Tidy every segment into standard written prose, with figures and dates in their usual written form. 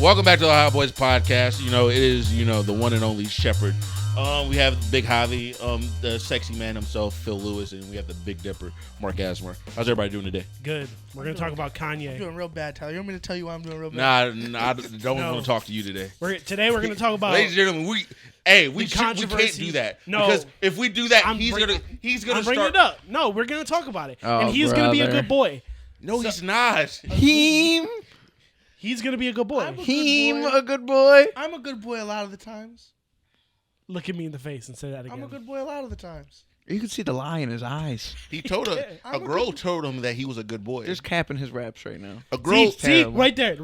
Welcome back to the Hot Boys podcast. You know, it is, the one and only Shepherd. We have Big Javi, the sexy man himself, Phil Lewis, and we have the Big Dipper, Mark Asmer. How's everybody doing today? Good. We're going to talk about Kanye. I'm doing real bad, Tyler. You want me to tell you why I'm doing real bad? Nah, I don't want to talk to you today. Today we're going to talk about... Ladies and gentlemen, we can't do that. No. Because if we do that, he's gonna bring it up. No, we're going to talk about it. And he's going to be a good boy. No, he's not. He's going to be a good boy. A good boy. I'm a good boy a lot of the times. Look at me in the face and say that again. I'm a good boy a lot of the times. You can see the lie in his eyes. He told him, a girl told him that he was a good boy. Just capping his raps right now. A girl, see, right there.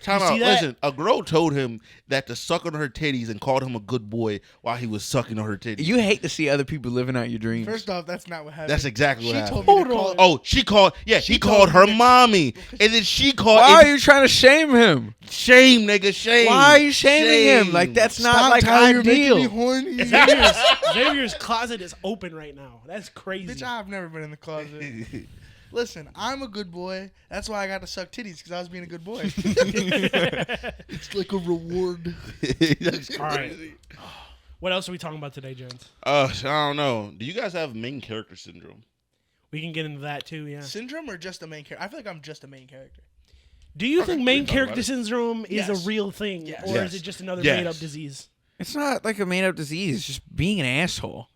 Time out. Listen, a girl told him that to suck on her titties and called him a good boy while he was sucking on her titties. You hate to see other people living out your dreams. First off, that's not what happened. That's exactly what happened. Told me to call. She called. Yeah, he called her mommy, and then she called. Why are you trying to shame him? Shame, nigga, shame. Why are you shaming him? Like that's not like ideal. You're making me horny. Xavier's closet is open right now. That's crazy. Bitch, I've never been in the closet. Listen, I'm a good boy. That's why I got to suck titties, because I was being a good boy. It's like a reward. All right. What else are we talking about today, gents? I don't know. Do you guys have main character syndrome? We can get into that too, yeah. Syndrome or just a main character? I feel like I'm just a main character. Do you think main character syndrome is a real thing? Yes. Or is it just another made-up disease? It's not like a made-up disease. It's just being an asshole.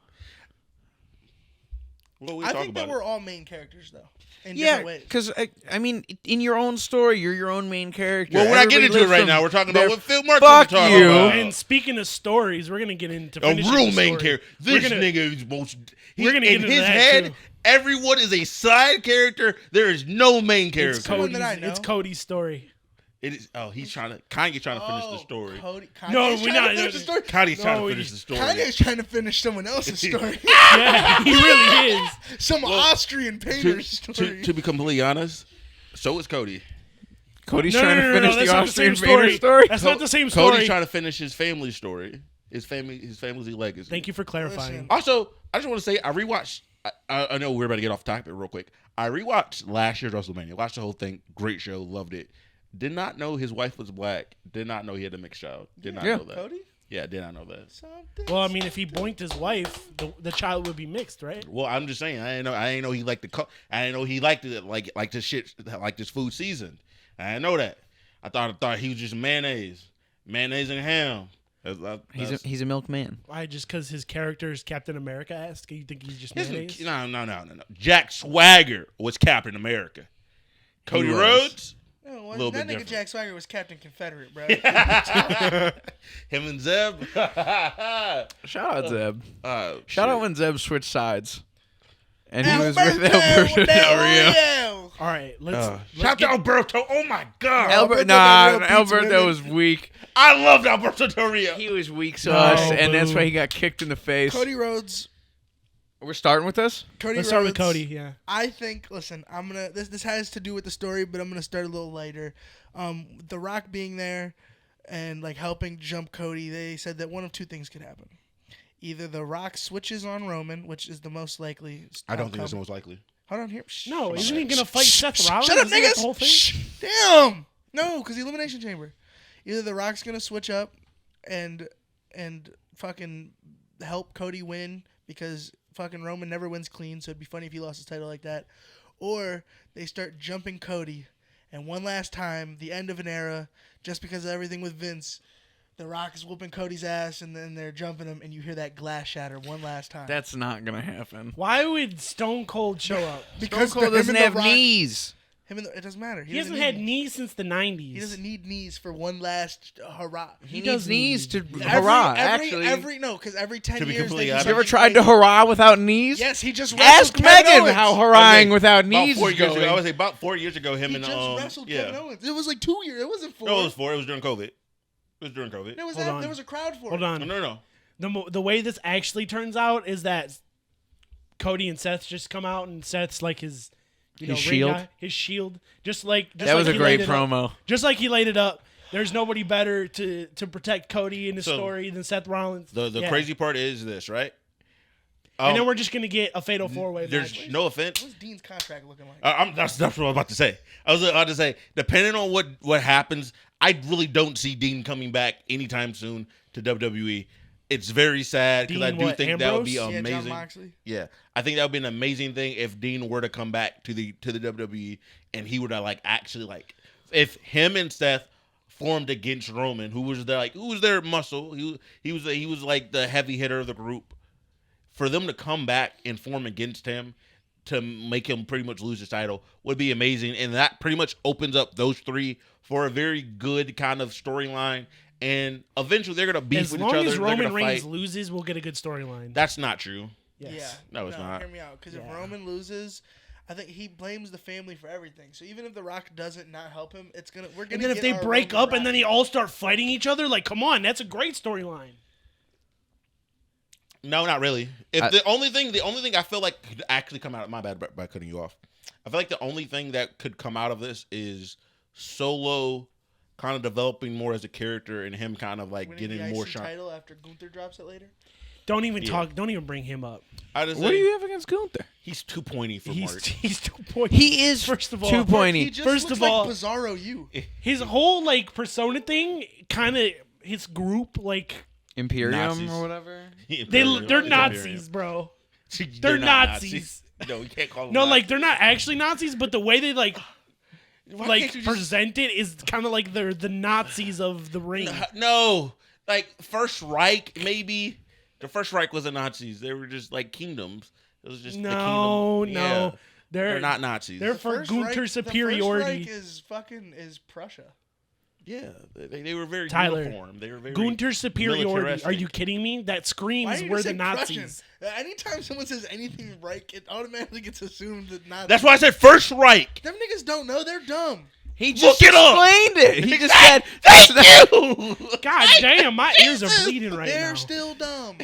Well, I think that we're all main characters, though. In different ways. Because, I mean, in your own story, you're your own main character. Well, we're not getting into it right now. We're talking about what Phil Mark is talking you. about. And speaking of stories, we're going to get into a real main character. This nigga is most... We're going to get into his that, head, too. Everyone is a side character. There is no main character. It's Cody's story. It is. Oh, he's trying to. Kanye's trying to finish the story. Kanye's trying to finish the story. Kanye's trying to finish someone else's story. Yeah, he really is. Some Austrian painter's story. To be completely honest, so is Cody. Cody's trying to finish the Austrian painter story. That's not the same story. Cody's trying to finish his family story. His family's legacy. Thank you for clarifying. Also, I just want to say I rewatched. I know we're about to get off topic real quick. I rewatched last year's WrestleMania. Watched the whole thing. Great show. Loved it. Did not know his wife was black. Did not know he had a mixed child. Did not know that. Cody? Yeah, did not know that. Well, I mean, if he boinked his wife, the child would be mixed, right? Well, I'm just saying. I didn't know he liked the. I didn't know he liked it like this shit, like this food seasoned. I didn't know that. I thought he was just mayonnaise and ham. He's a milkman. Why? Just because his character is Captain America-esque? You think he's just mayonnaise? No. Jack Swagger was Captain America. Cody Rhodes. No, that nigga Jack Swagger was Captain Confederate, bro. Him and Zeb. Shout out Zeb. Shout out when Zeb switched sides. And he was with Alberto Del Rio. All right, let's shout out Alberto. Oh my God. Alberto was weak. I loved Alberto Del Rio. He was weak sauce, and that's why he got kicked in the face. Cody Rhodes. We're starting with this? Let's start with Cody, yeah. I think, listen, I'm going to, this has to do with the story, but I'm going to start a little lighter. The Rock being there and, like, helping jump Cody, they said that one of two things could happen. Either The Rock switches on Roman, which is the most likely. I don't think that's the most likely. Hold on here. No, isn't he going to fight Seth Rollins? Shut up, niggas! The whole thing? Damn! No, because the Elimination Chamber. Either The Rock's going to switch up and fucking help Cody win because fucking Roman never wins clean, so it'd be funny if he lost his title like that. Or they start jumping Cody, and one last time, the end of an era, just because of everything with Vince, The Rock is whooping Cody's ass, and then they're jumping him, and you hear that glass shatter one last time. That's not going to happen. Why would Stone Cold show up? Because Stone Cold doesn't have knees. It doesn't matter. He hasn't had knees since the 90s. He doesn't need knees for one last hurrah. He needs knees to hurrah, actually. Because every 10 years... Have you ever tried to hurrah without knees? Yes, he just Ask wrestled Megan how hurrahing without knees is going. I would say about 4 years ago, him and... He just wrestled Kevin Owens. It was like 2 years. It wasn't 4. No, it was 4. It was during COVID. There was a crowd for it. Hold on. No. The way this actually turns out is that Cody and Seth just come out, and Seth's like his shield. His shield. Just that was a great promo. Just like he laid it up. There's nobody better to protect Cody in his story than Seth Rollins. The crazy part is this, right? And then we're just going to get a fatal four-way match. There's no offense. What's Dean's contract looking like? That's what I was about to say. I was about to say, depending on what happens, I really don't see Dean coming back anytime soon to WWE. It's very sad because I Dean, do what, think that would be Ambrose? Yeah, John amazing. Moxley. Yeah, I think that would be an amazing thing if Dean were to come back to the WWE and he would like actually like if him and Seth formed against Roman, who was their muscle. He was like the heavy hitter of the group. For them to come back and form against him to make him pretty much lose his title would be amazing, and that pretty much opens up those three for a very good kind of storyline. And eventually, they're gonna beef As with long each other. as They're Roman gonna Reigns fight. loses, we'll get a good storyline. That's not true. Yes. Yeah. No, it's not. Hear me out. Because if Yeah. Roman loses, I think he blames the family for everything. So even if The Rock doesn't not help him, we're gonna. And then if get they our break Roman up and then they Rock. all start fighting each other, like, come on, that's a great storyline. No, not really. The only thing I feel like could actually come out. My bad by cutting you off. I feel like the only thing that could come out of this is Solo kind of developing more as a character and him kind of like winning the getting more IC shine. title after Gunther drops it later. Don't even talk. Don't even bring him up. I just What do say you have against Gunther? he's too pointy for He's Mark. he's too pointy. He is First of all, too pointy. He just First looks of all- like Bizarro you. his whole like persona thing, kind of his group, like Imperium Nazis. or whatever. they're Nazis, bro. They're not Nazis. No, you can't call them No, Nazis. like they're not actually Nazis, but the way they Why like can't you just- present it is kind of like they're the Nazis of the ring. No, like First Reich, maybe. The First Reich was the Nazis. They were just like kingdoms. It was just the No, kingdom. no, Yeah. they're They're not Nazis. They're for First Gunther Reich- superiority. The First Reich is Prussia. Yeah, they were very Tyler, uniform. They were very Gunther superiority. militaristic. Are you kidding me? That Why screams did you we're just the say Nazis. Prussian? Anytime someone says anything Reich, it automatically gets assumed that Nazis. That's why I said First Reich. Them niggas don't know. They're dumb. He Look just it up. explained it. He just said, Thank you. God damn, my ears are Jesus, bleeding right They're now. still dumb.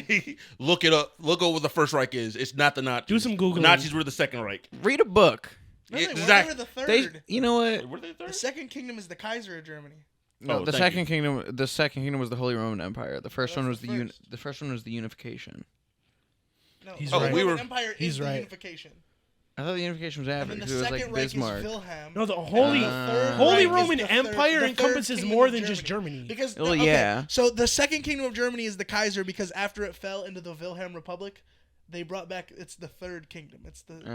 Look it up. Look over what the First Reich is. It's not the Nazis. Do some Googling. The Nazis were the Second Reich. read a book. No, Yeah, they weren't. exactly. They were the They, third. you know what? Were they The third? second kingdom is the Kaiser of Germany. No, Oh, the thank second you. kingdom. The second kingdom was the Holy Roman Empire. The first That's one was the the first. the first one was the unification. No, He's the right. we Roman were- Empire he's is the right. unification. I thought the unification was And after then the because it was second like Reich Bismarck. is Wilhelm. No, the Holy Third Holy Reich is Roman the third- Empire the third encompasses kingdom more of than just Germany. Because Well, yeah. So the second kingdom of Germany is the Kaiser because after it fell into the Wilhelm Republic, they brought back. It's the third kingdom. It's the Okay, that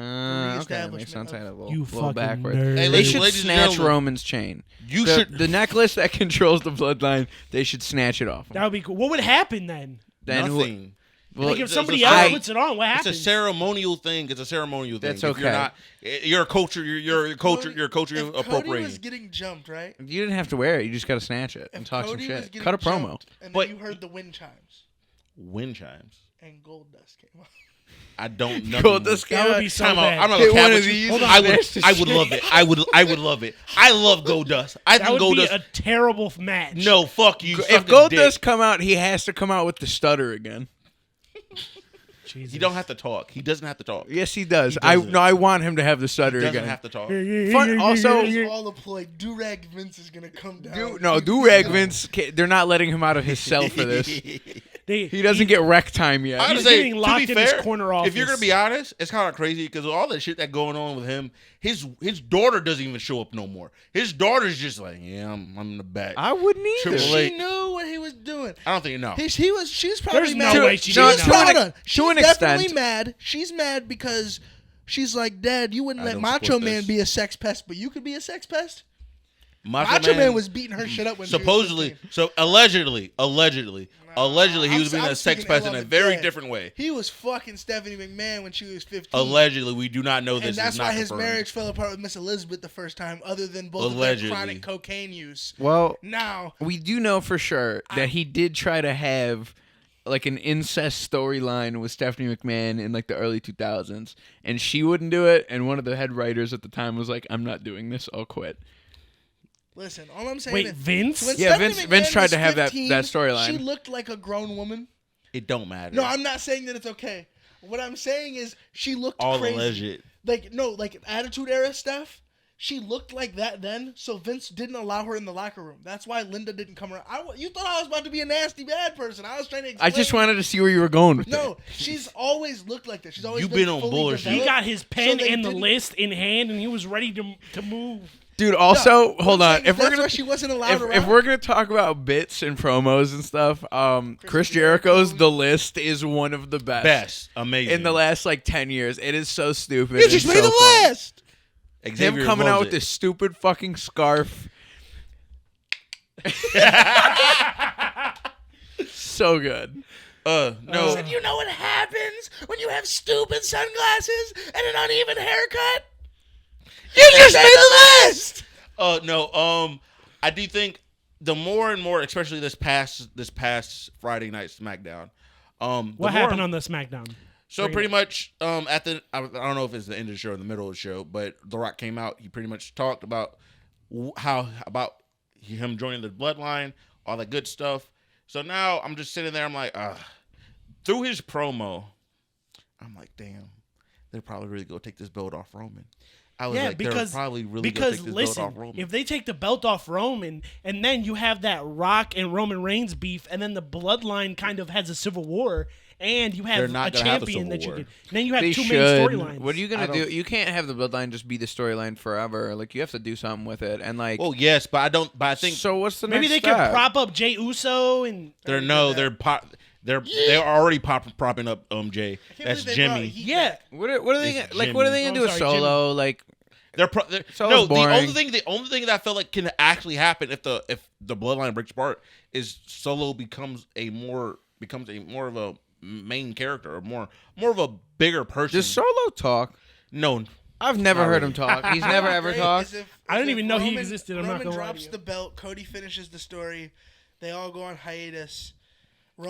makes reestablishment sense. I had a of- little, You little fucking backward. nerd. Hey, They ladies- should ladies and snatch gentlemen, Roman's chain. You the, should. the necklace that controls the bloodline. They should snatch it off him. That would be cool. What would happen then? Then who- Nothing. well, Like if it's somebody a- else I- puts it on, what It's happens? a ceremonial thing. It's a ceremonial thing. That's If You're okay. not. You're a culture. You're a culture. You're a culture If Cody appropriating. was getting jumped, right? you didn't have to wear it. You just got to snatch it and If talk Cody some was shit. getting Cut a promo. jumped, and But- then you heard the wind chimes Wind chimes. and gold dust came out. I don't know. Gold dust that would be so Time out. bad. I'm not Hit gonna one cap of with you. these Hold and I smash would. the I would love it. I would love it. I love Gold Dust. I That think would Gold be Dust. a terrible match. No, fuck you. If suck a Gold dick. does come out, he has to come out with the stutter again. Jesus. He don't have to talk. He doesn't have to talk. Yes, he does. He doesn't. I want him to have the stutter He doesn't again. have to talk. Fun- also- It's all a ploy. Durag Vince is gonna come down. Durag Vince. They're not letting him out of his cell for this. He doesn't get rec time yet. I He's would say, getting locked to be in his fair, corner if you're office. gonna be honest, it's kind of crazy because all that shit that going on with him, his daughter doesn't even show up no more. His daughter's just like, yeah, I'm in the back. I wouldn't either. Triple H. She knew what he was doing. I don't think no. She's probably There's mad. no way she she's didn't know. proud To of. an She's extent. definitely mad. She's mad because she's like, Dad, you wouldn't I let don't Macho support Man this. be a sex pest, but you could be a sex pest. Macho Man was beating her shit up when supposedly. she was 15. So allegedly, he was being I'm a sex speaking pest ill in on a the very dead. different way. He was fucking Stephanie McMahon when she was 15. Allegedly, we do not know this. And that's is not why his confirmed. marriage fell apart with Miss Elizabeth the first time, other than both of Allegedly. their chronic cocaine use. Well, Now, we do know for sure that he did try to have like an incest storyline with Stephanie McMahon in like the early 2000s, and she wouldn't do it. And one of the head writers at the time was like, "I'm not doing this. I'll quit." listen, all I'm saying Wait, is Vince? when Yeah, Stephanie Vince McMahon tried was to have that 15, storyline. She looked like a grown woman. It don't matter. No, I'm not saying that it's okay. What I'm saying is she looked all crazy. alleged. Like Attitude Era stuff. She looked like that then, so Vince didn't allow her in the locker room. That's why Linda didn't come around. You thought I was about to be a nasty bad person. I was trying to explain. I just wanted to see where you were going with No, it. she's always looked like this. She's always You've been been on fully bullshit. He developed. got his pen So they and the didn't- list in hand, and he was ready to move. Dude, also, hold on. If that's why she wasn't allowed around. If we're gonna talk about bits and promos and stuff, Chris Jericho's The List is one of the best. Amazing. In the last like 10 years. It is so stupid. You just made the list. Xavier Him coming out with it. this stupid fucking scarf. So good. No. You know what happens when you have stupid sunglasses and an uneven haircut? You just made the list. No. I do think the more and more, especially this past Friday night SmackDown. What happened on the SmackDown? So pretty much, at the I don't know if it's the end of the show or the middle of the show, but The Rock came out. He pretty much talked about about him joining the Bloodline, all that good stuff. So now I'm just sitting there. I'm like, through his promo, I'm like, damn, they're probably really gonna take this belt off Roman. I was like, they're probably really gonna take this belt off Roman. If they take the belt off Roman, and then you have that Rock and Roman Reigns beef, and then the Bloodline kind of has a civil war, and you have a champion that you can. Then you have two main storylines. What are you gonna do? You can't have the Bloodline just be the storyline forever. Like you have to do something with it. And like, well, yes, but I don't. But I think so. What's the maybe next they step? could prop up Jey Uso and they're already propping up Jay. That's Jimmy. Yeah. What are they gonna, like? What are they gonna do with Solo? Jimmy. Like. No, the only thing that I feel like can actually happen if the Bloodline breaks apart is Solo becomes more of a main character or more of a bigger person. Does Solo talk? No, I've never heard him talk. He's never ever talked. I didn't even know he existed. I'm not Roman gonna lie. drops the belt. Cody finishes the story. They all go on hiatus.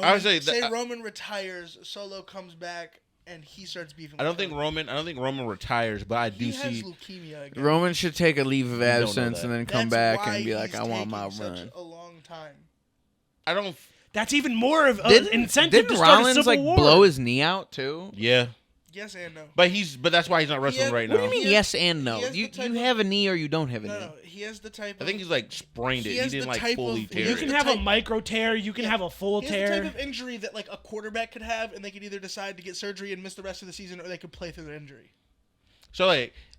I would say Roman retires. Solo comes back. And he starts beefing. I don't think Roman retires, but I do see he has leukemia again. Roman should take a leave of absence and then come That's back and be why like, he's "I want taking my such run." a long time. I don't. That's even more of an incentive to start Rollins a civil like war. blow his knee out too? Yeah. Yes and no. But that's why he's not wrestling right now. What do you mean yes and no? You have a knee or you don't have a knee. No, he has the type. I think he's like sprained it. He didn't like fully tear it. You can have a micro tear. You can have a full tear. He has the type of injury that like a quarterback could have, and they could either decide to get surgery and miss the rest of the season, or they could play through their injury.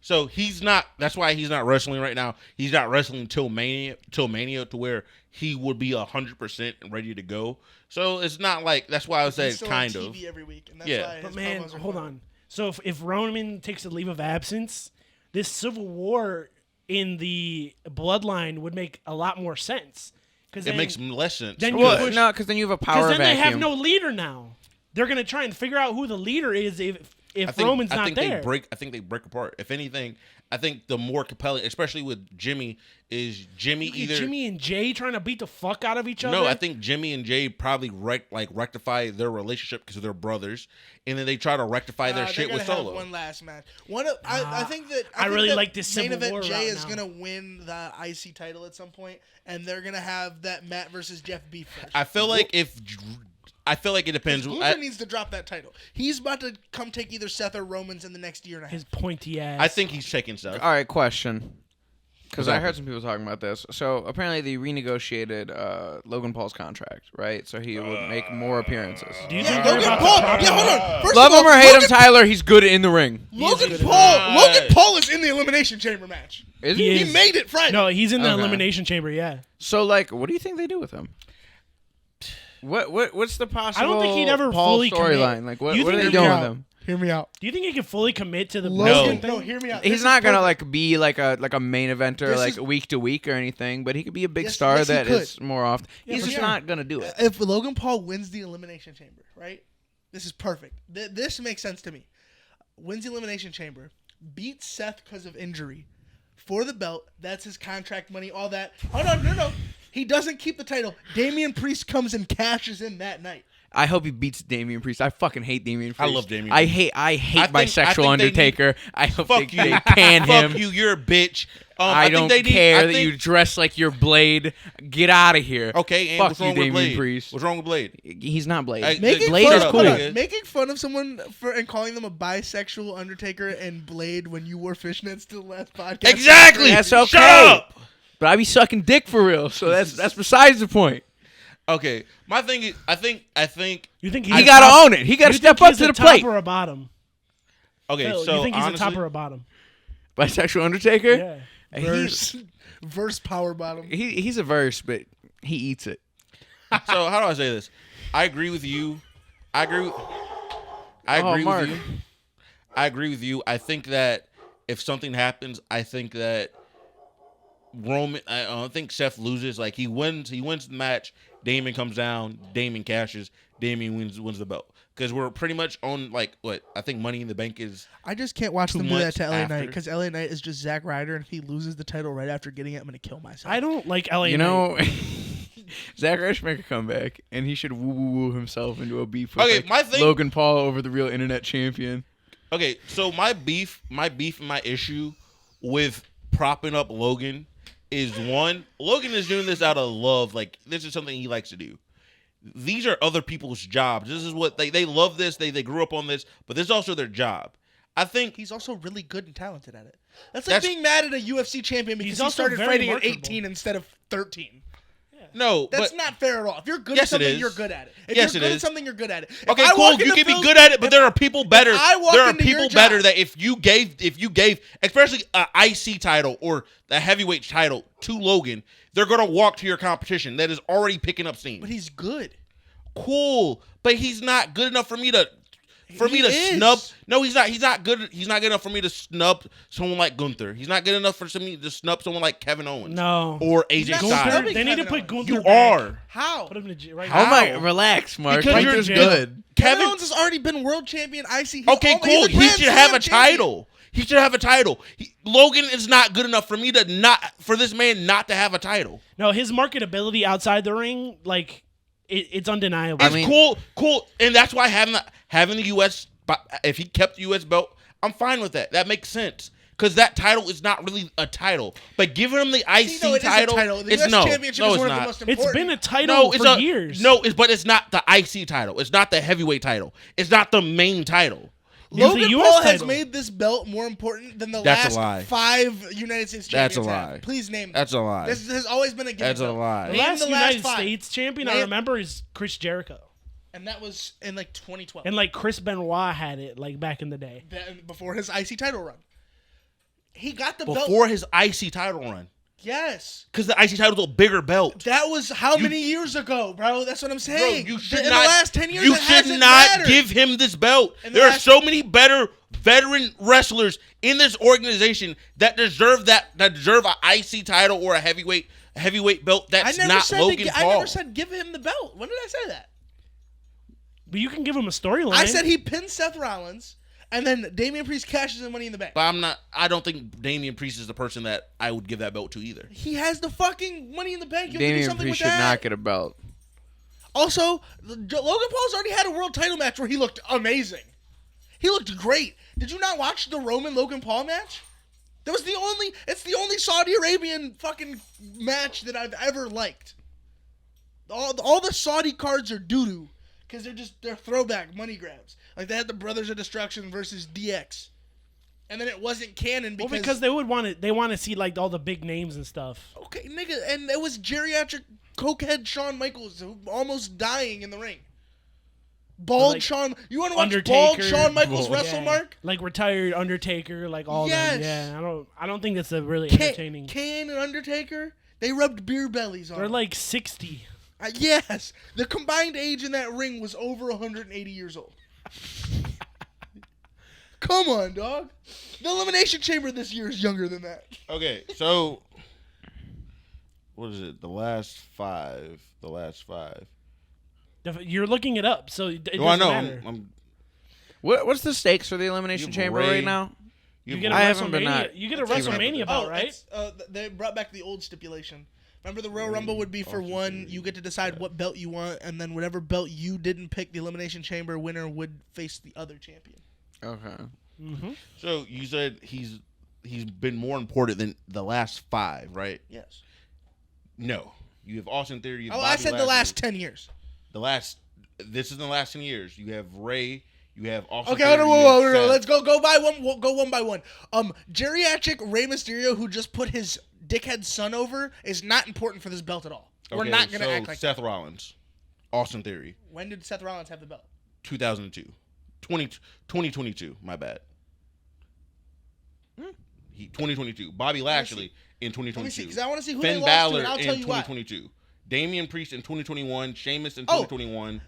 So he's not. That's why he's not wrestling right now. He's not wrestling till Mania to where he would be 100% ready to go. So it's not like that's why I would say still kind on of. TV every week, and that's why But his man, promos are hold fun. on. So if Roman takes a leave of absence, this civil war in the Bloodline would make a lot more sense. It makes less sense. Then because then you have a power vacuum. Because then they have no leader now. They're gonna try and figure out who the leader is if Roman's not there. I think they break apart. If anything, I think the more compelling, especially with Jimmy, is Jimmy Jimmy and Jay trying to beat the fuck out of each other. No, I think Jimmy and Jay probably rectify their relationship because they're brothers, and then they try to rectify their shit with Solo. Have one last match. I think that I really like this main Civil event. War Jay is now. gonna win the IC title at some point, and they're gonna have that Matt versus Jeff beef first. I feel like it depends. Gunther needs to drop that title. He's about to come take either Seth or Roman's in the next year and a half. His pointy ass. I think he's taking Seth. All right, question. Because I heard some people talking about this. So apparently they renegotiated Logan Paul's contract, right? So he would make more appearances. Do you think Logan Paul. Yeah, hold on. First Love of all, him or hate him, Tyler. He's good in the ring. Logan Paul is in the Elimination Chamber match. Is He he? is. He made it Friday. No, he's in the Okay. Elimination Chamber. Yeah. So like, what do you think they do with him? What's the possible? I don't think he'd ever Paul fully commit. storyline? Like, what You are think they he'd doing go with out? him? Hear me out. Do you think he could fully commit to the Logan, Bloodline no, thing? hear me out. He's This is not gonna perfect. like be like a main eventer This like is- week to week or anything, but he could be a big Yes, star yes, he that could. is more often. Yeah, He's for just sure. not gonna do it. If Logan Paul wins the Elimination Chamber, right? This is perfect. This makes sense to me. Wins the Elimination Chamber, beats Seth because of injury for the belt. That's his contract money, all that. Hold on, no. He doesn't keep the title. Damian Priest comes and cashes in that night. I hope he beats Damian Priest. I fucking hate Damian Priest. I love Damian I Priest. hate bisexual think they Undertaker. I hope Fuck they you. pan him. Fuck you. You're a bitch. I don't care that you dress like your Blade. Get out of here. Okay, and Fuck what's you, wrong with Damian Blade? Priest. What's wrong with Blade? He's not Blade. Hey, Making Blade fun, is hold cool. on. Making fun of someone and calling them a bisexual Undertaker and Blade when you wore fishnets to the last podcast. Exactly. That's okay. Shut up. But I be sucking dick for real, so that's besides the point. Okay, my thing is, I think. You think He he's got top- to own it. He got to you step think up he's to a the top plate. or a bottom? Okay, Phil, so you think he's honestly, a top or a bottom? Bisexual Undertaker? Yeah. Verse power bottom. He's a verse, but he eats it. So how do I say this? I agree with you. I agree with you. I think that if something happens, I think that Roman. I don't think Seth loses. Like he wins the match. Damien comes down. Damien cashes. Damien wins the belt. Because we're pretty much on what I think Money in the Bank is. I just can't watch them do that to LA after. Knight because LA Knight is just Zack Ryder, and if he loses the title right after getting it, I'm gonna kill myself. I don't like LA Knight. You know, Zack Ryder should make a comeback, and he should woo himself into a beef with Logan Paul over the real internet champion. Okay, so my beef and my issue with propping up Logan is one, Logan is doing this out of love. Like, this is something he likes to do. These are other people's jobs. This is what they love this. They grew up on this, but this is also their job. I think he's also really good and talented at it. That's like being mad at a UFC champion because he started fighting at 18 instead of 13. No, that's not fair at all. If you're good at something, you're good at it. If you're good at something, you're good at it. Okay, cool. You can be good at it, but there are people better. There are people better that if you gave, especially an IC title or the heavyweight title to Logan, they're gonna walk to your competition that is already picking up steam. But he's good. Cool, but he's not good enough for me to. Snub. No, he's not. He's not good. He's not good enough for me to snub someone like Gunther. He's not good enough for me to snub someone like Kevin Owens. No. Or AJ Styles. They need to put Gunther back. Are. How? Put him in right now. How? Relax, Mark. Because Gunther's good. Kevin Owens has already been world champion IC. Okay, cool. He should have a title. He should have a title. Logan is not good enough for me for this man not to have a title. No, his marketability outside the ring, it's undeniable. It's cool, and that's why having the U.S. If he kept the U.S. belt, I'm fine with that. That makes sense. Because that title is not really a title. But giving him the IC title, the US Championship is one of the most important. It's been a title for years. But it's not the IC title. It's not the heavyweight title. It's not the main title. Logan Paul has made this belt more important than the last 5 United States champions. That's a lie. Have. Please name them. That's a lie. This has always been a given. That's a lie. The last United States champion I remember is Chris Jericho. And that was in 2012. And Chris Benoit had it back in the day. Before his IC title run. He got the belt. Before his IC title run. Yes. Because the IC title's a bigger belt. That was how many years ago, bro? That's what I'm saying. Bro, in the last 10 years, you should not give him this belt. There are so many better veteran wrestlers in this organization that deserve an IC title or a heavyweight belt. That's not Logan Paul. I never said give him the belt. When did I say that? But you can give him a storyline. I said he pinned Seth Rollins, and then Damian Priest cashes in Money in the Bank. But I don't think Damian Priest is the person that I would give that belt to either. He has the fucking Money in the Bank. Damian Priest should not get a belt. Also, Logan Paul's already had a world title match where he looked amazing. He looked great. Did you not watch the Roman Logan Paul match? It's the only Saudi Arabian fucking match that I've ever liked. All the Saudi cards are doo-doo. Because they're throwback money grabs. They had the Brothers of Destruction versus DX. And then it wasn't canon because they want to see all the big names and stuff. Okay, nigga, and it was geriatric cokehead Shawn Michaels almost dying in the ring. Bald Shawn, you want to watch Undertaker, bald Shawn Michaels wrestle, Mark? Retired Undertaker, all yes. them. Yeah, I don't think that's a really entertaining. Kane and Undertaker, they rubbed beer bellies on. They're 60. Yes, the combined age in that ring was over 180 years old. Come on, dog. The Elimination Chamber this year is younger than that. Okay, so what is it? The last five. You're looking it up, so it doesn't matter. What's the stakes for the Elimination Chamber right now? You get a WrestleMania belt, right? They brought back the old stipulation. Remember, the Royal Rumble would be for one. You get to decide what belt you want, and then whatever belt you didn't pick, the Elimination Chamber winner would face the other champion. Okay. Mm-hmm. So you said he's been more important than the last 5, right? Yes. No. You have Austin Theory. I said the last 10 years. This is the last 10 years. You have Ray. You have Austin. Okay, whoa. Let's go by one. Go one by one. Geriatric Rey Mysterio, who just put his dickhead son over, is not important for this belt at all. Okay, we're not gonna act like Seth Rollins, Austin Theory. When did Seth Rollins have the belt? 2002. 2022. My bad. 2022. Bobby Lashley in Let me 2022. see, because I want to see who Finn they lost to, Balor and I'll in tell you why. 2022. Damian Priest in 2021. Sheamus in 2021.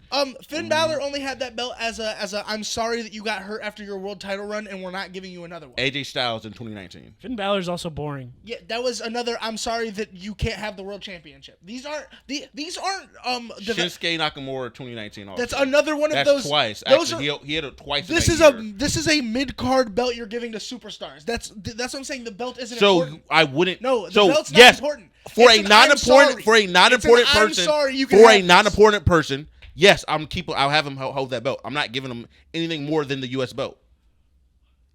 Finn Balor only had that belt as a I'm sorry that you got hurt after your world title run, and we're not giving you another one. AJ Styles in 2019. Finn Balor's also boring. Yeah, that was another. I'm sorry that you can't have the world championship. These aren't. Shinsuke Nakamura 2019. Also. That's another one of That's those. twice. Those Actually, are, he had it twice. This in is that a year. this is a mid card belt you're giving to superstars. That's what I'm saying. The belt isn't So important. I wouldn't. No, the so belt's not yes, important. for It's a an non-important I'm for a non-important sorry. I'm person, sorry, you can for have a this. non-important person, yes, I'll have him hold that belt. I'm not giving him anything more than the U.S. belt.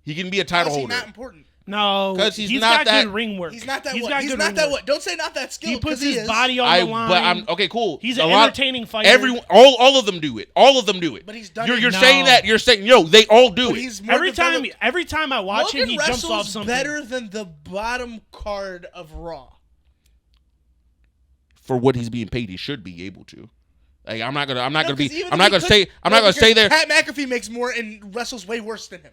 He can be a title How's he holder. not important? No, 'Cause he's got not that- good ring work. He's not that. He's what? got He's good not ring that. work. What? Don't say not that skilled. He puts 'cause his is. body on the line. But I'm okay. Cool. He's A an lot- entertaining fighter. Everyone, all of them do it. All of them do it. But he's done You're it. saying No. that. You're saying they all do But it. he's more every developed. time I watch him, Logan he jumps off wrestles something. better than the bottom card of Raw. For what he's being paid, he should be able to. Like I'm not gonna No, be. 'cause even I'm if not he gonna could- say. I'm no, not gonna say because there. Pat McAfee makes more and wrestles way worse than him.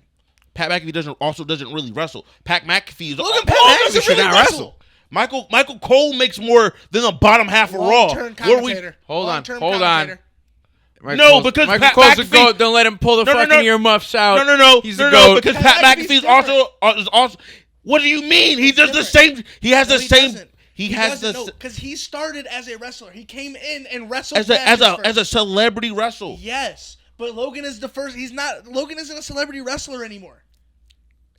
Pat McAfee doesn't really wrestle. Pat McAfee is Logan Pat Paul McAfee doesn't should really not wrestle. Michael Cole makes more than the bottom half of Raw. Long-term Where we- commentator. Hold on, Long-term hold on. commentator. No, because Michael Pat Cole's a McAfee- goat. Don't let him pull the No, no, fucking no. earmuffs out. No, He's no, a no, goat. because Pat Pat McAfee's McAfee is also. What do you mean? He does the same. He has No, the same. doesn't. He has the because he started as a wrestler. He came in and wrestled as a first. celebrity wrestle. Yes, but Logan is the first. He's not. Logan isn't a celebrity wrestler anymore.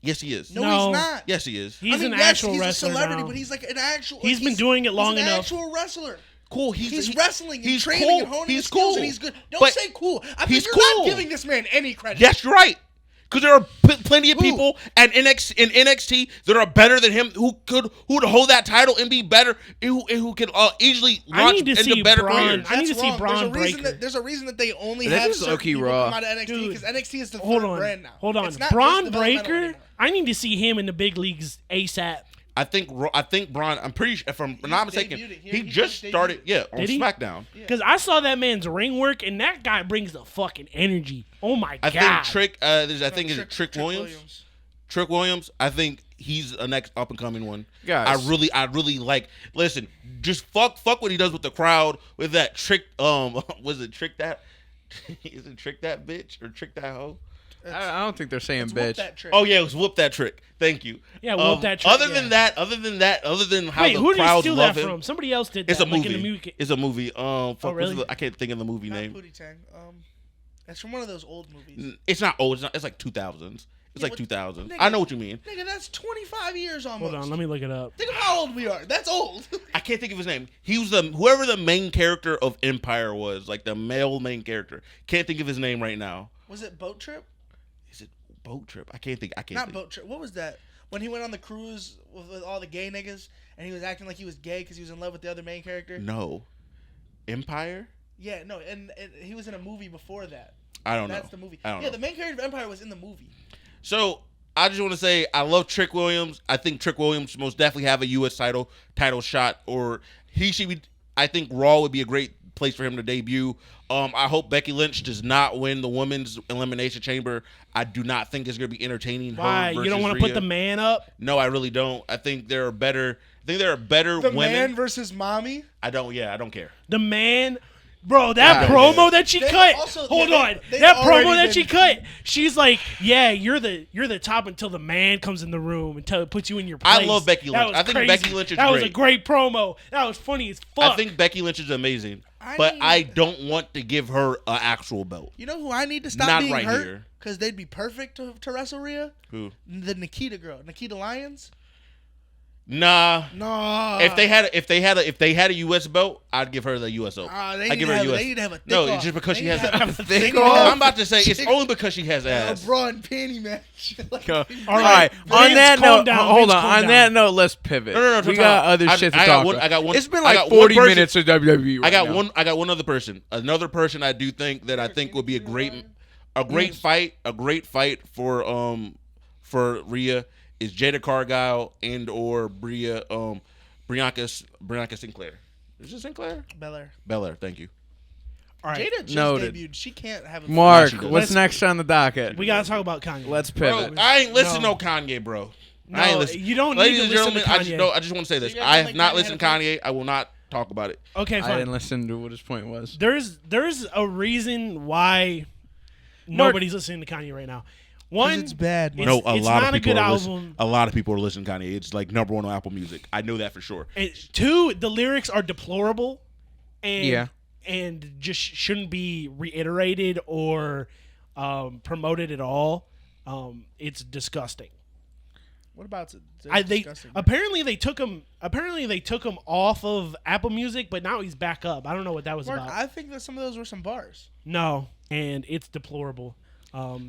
Yes, he is. No, No. he's not. Yes, he is. He's an yes, actual he's wrestler a celebrity, now. but he's like an actual. He's been doing it long he's an enough. Actual wrestler. Cool. He's wrestling. He's training cool. and honing He's his skills, cool. and he's good. Don't But say cool. I he's think you're cool. not giving this man any credit. Yes, you're right. Because there are plenty of Who? people in NXT that are better than him who would hold that title and be better, who can easily I launch need to see into better Braun. careers. I need to That's see wrong. Braun There's a reason that they only That have is certain low-key people Raw. come out of NXT Dude, because NXT is the Hold third on, brand now. hold on. It's not Braun just developmental Breaker. anymore. I need to see him in the big leagues ASAP. I think Braun. I'm pretty sure, if I'm not mistaken, debuted it. he He just debuted. started. Yeah, on Did he? SmackDown. Because I saw that man's ring work, and that guy brings the fucking energy. Oh my I god! think Trick. I think is it Trick Williams. Trick Williams. I think he's a next up and coming one. Guys. I really like. Listen, just fuck what he does with the crowd with that trick. Was it Trick that? Is it Trick that bitch or Trick that hoe? I don't think they're saying Let's whoop bitch. that trick. Oh yeah, it was whoop that trick. Thank you. Yeah, whoop that trick, Other yeah. than how Wait, the who did he crowds steal love that him. from? Somebody else did that. It's a like movie. In the movie. It's a movie. really? I can't think of the movie Not name. Pootie Tang. It's from one of those old movies. It's not old. It's like 2000s. It's Yeah, like but- 2000. nigga- I know what you mean. Nigga, that's 25 years almost. Hold on, let me look it up. Think of how old we are. That's old. I can't think of his name. He was whoever the main character of Empire was, like the male main character. Can't think of his name right now. Was it Boat Trip? Is it Boat Trip? I can't think. Not think. Boat Trip. What was that? When he went on the cruise with all the gay niggas and he was acting like he was gay because he was in love with the other main character? No. Empire? Yeah, no, and he was in a movie before that. I don't know. That's the movie. I don't Yeah, know. the main character of Empire was in the movie. So I just want to say I love Trick Williams. I think Trick Williams most definitely have a U.S. title shot, or he should be. I think Raw would be a great place for him to debut. I hope Becky Lynch does not win the women's elimination chamber. I do not think it's going to be entertaining. Why? You don't want to put the man up? No, I really don't. I think there are better. The The women. man versus mommy. I don't care. The man. Bro, that Yeah. promo that she They cut. also- Hold yeah, on. they've That already promo that been- she cut. She's like, "Yeah, you're the top until the man comes in the room and puts you in your place." I love Becky That Lynch. was I think crazy. Becky Lynch is That was a great. great promo. That was funny as fuck. I think Becky Lynch is amazing, I but need- I don't want to give her an actual belt. You know who I need to stop Not being right hurt? here. Because they'd be perfect to wrestle Rhea. Who? The Nikita girl, Nikita Lyons. Nah. No. If they had a U.S. belt, I'd give her the U.S. belt. They I'd need give to her have, a U.S. they need to have a thick No, off. it's just because They she need has to have a a thick thick off? off. I'm about to say it's only because she has A ass. bra and panty match. Like, All All right. On Vince, that calm note, down. hold Vince, on. calm On down. that note, let's pivot. No, We got other shit to talk about. I got one. It's been I like got one 40 person- minutes of WWE. Right I got now. one. I got one other person. Another person I do think that I think would be a great fight. A great fight for Rhea is Jada Cargile and or Bianca Sinclair. Is it Sinclair? Belair. Thank you. All right, Jada just Noted. debuted. She can't have a Mark, She does. what's next on the docket? we gotta talk about Kanye. Let's Bro, pivot. I ain't listen No. to no Kanye, bro. No, you don't need to listen to Kanye. I just want to say this. So I have not listened to Kanye. I will not talk about it. Okay, fine. I didn't listen to what his point was. There's a reason why nobody's listening to Kanye right now. One, it's bad. It's, No, a it's lot not of people a good are album. a lot of people are listening to Kanye. It's like #1 on Apple Music. I know that for sure. Two, the lyrics are deplorable, and just shouldn't be reiterated or promoted at all. It's disgusting. What about apparently they took him off of Apple Music, but now he's back up. I don't know what that was about. I think that some of those were some bars. No, and it's deplorable.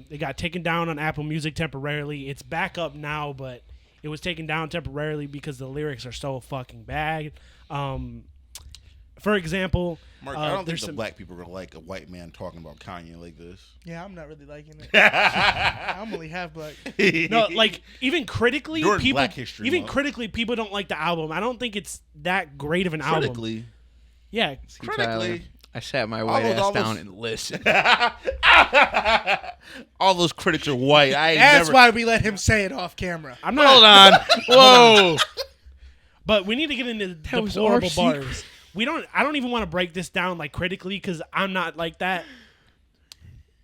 They got taken down on Apple Music temporarily. It's back up now, but it was taken down temporarily because the lyrics are so fucking bad. For example, Mark, I don't think the black people are gonna like a white man talking about Kanye like this. Yeah, I'm not really liking it. I'm only half black. No, like even critically, During people Black History even Month. critically people don't like the album. I don't think it's that great of an album. Critically, Yeah, critically. I sat my white ass down and listened. All those critics are white. That's why we let him say it off camera. I'm not. Hold on. Whoa. But we need to get into deplorable bars. I don't even want to break this down like critically because I'm not like that.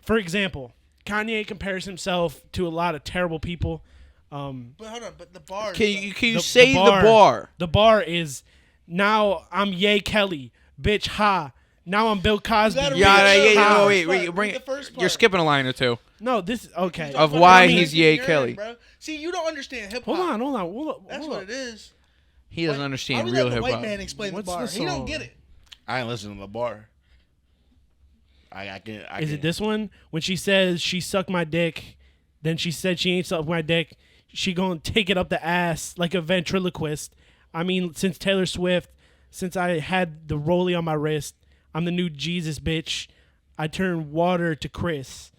For example, Kanye compares himself to a lot of terrible people. But hold on, but the bar. Can you say the bar? The bar is now I'm Ye Kelly, bitch. Ha. Now I'm Bill Cosby. Wait, bring it. You're skipping a line or two. No, this okay. Of why he's Ye Kelly. Bro. See, you don't understand hip hop. Hold on. That's what it is. He doesn't understand Why real we let hip the white hop. man explain What's the bar? the He don't song? get it. I ain't listening to the bar. I can't. Is it this one? When she says she sucked my dick, then she said she ain't sucked my dick. She gonna take it up the ass like a ventriloquist. I mean, since Taylor Swift, since I had the rollie on my wrist, I'm the new Jesus bitch. I turn water to Chris.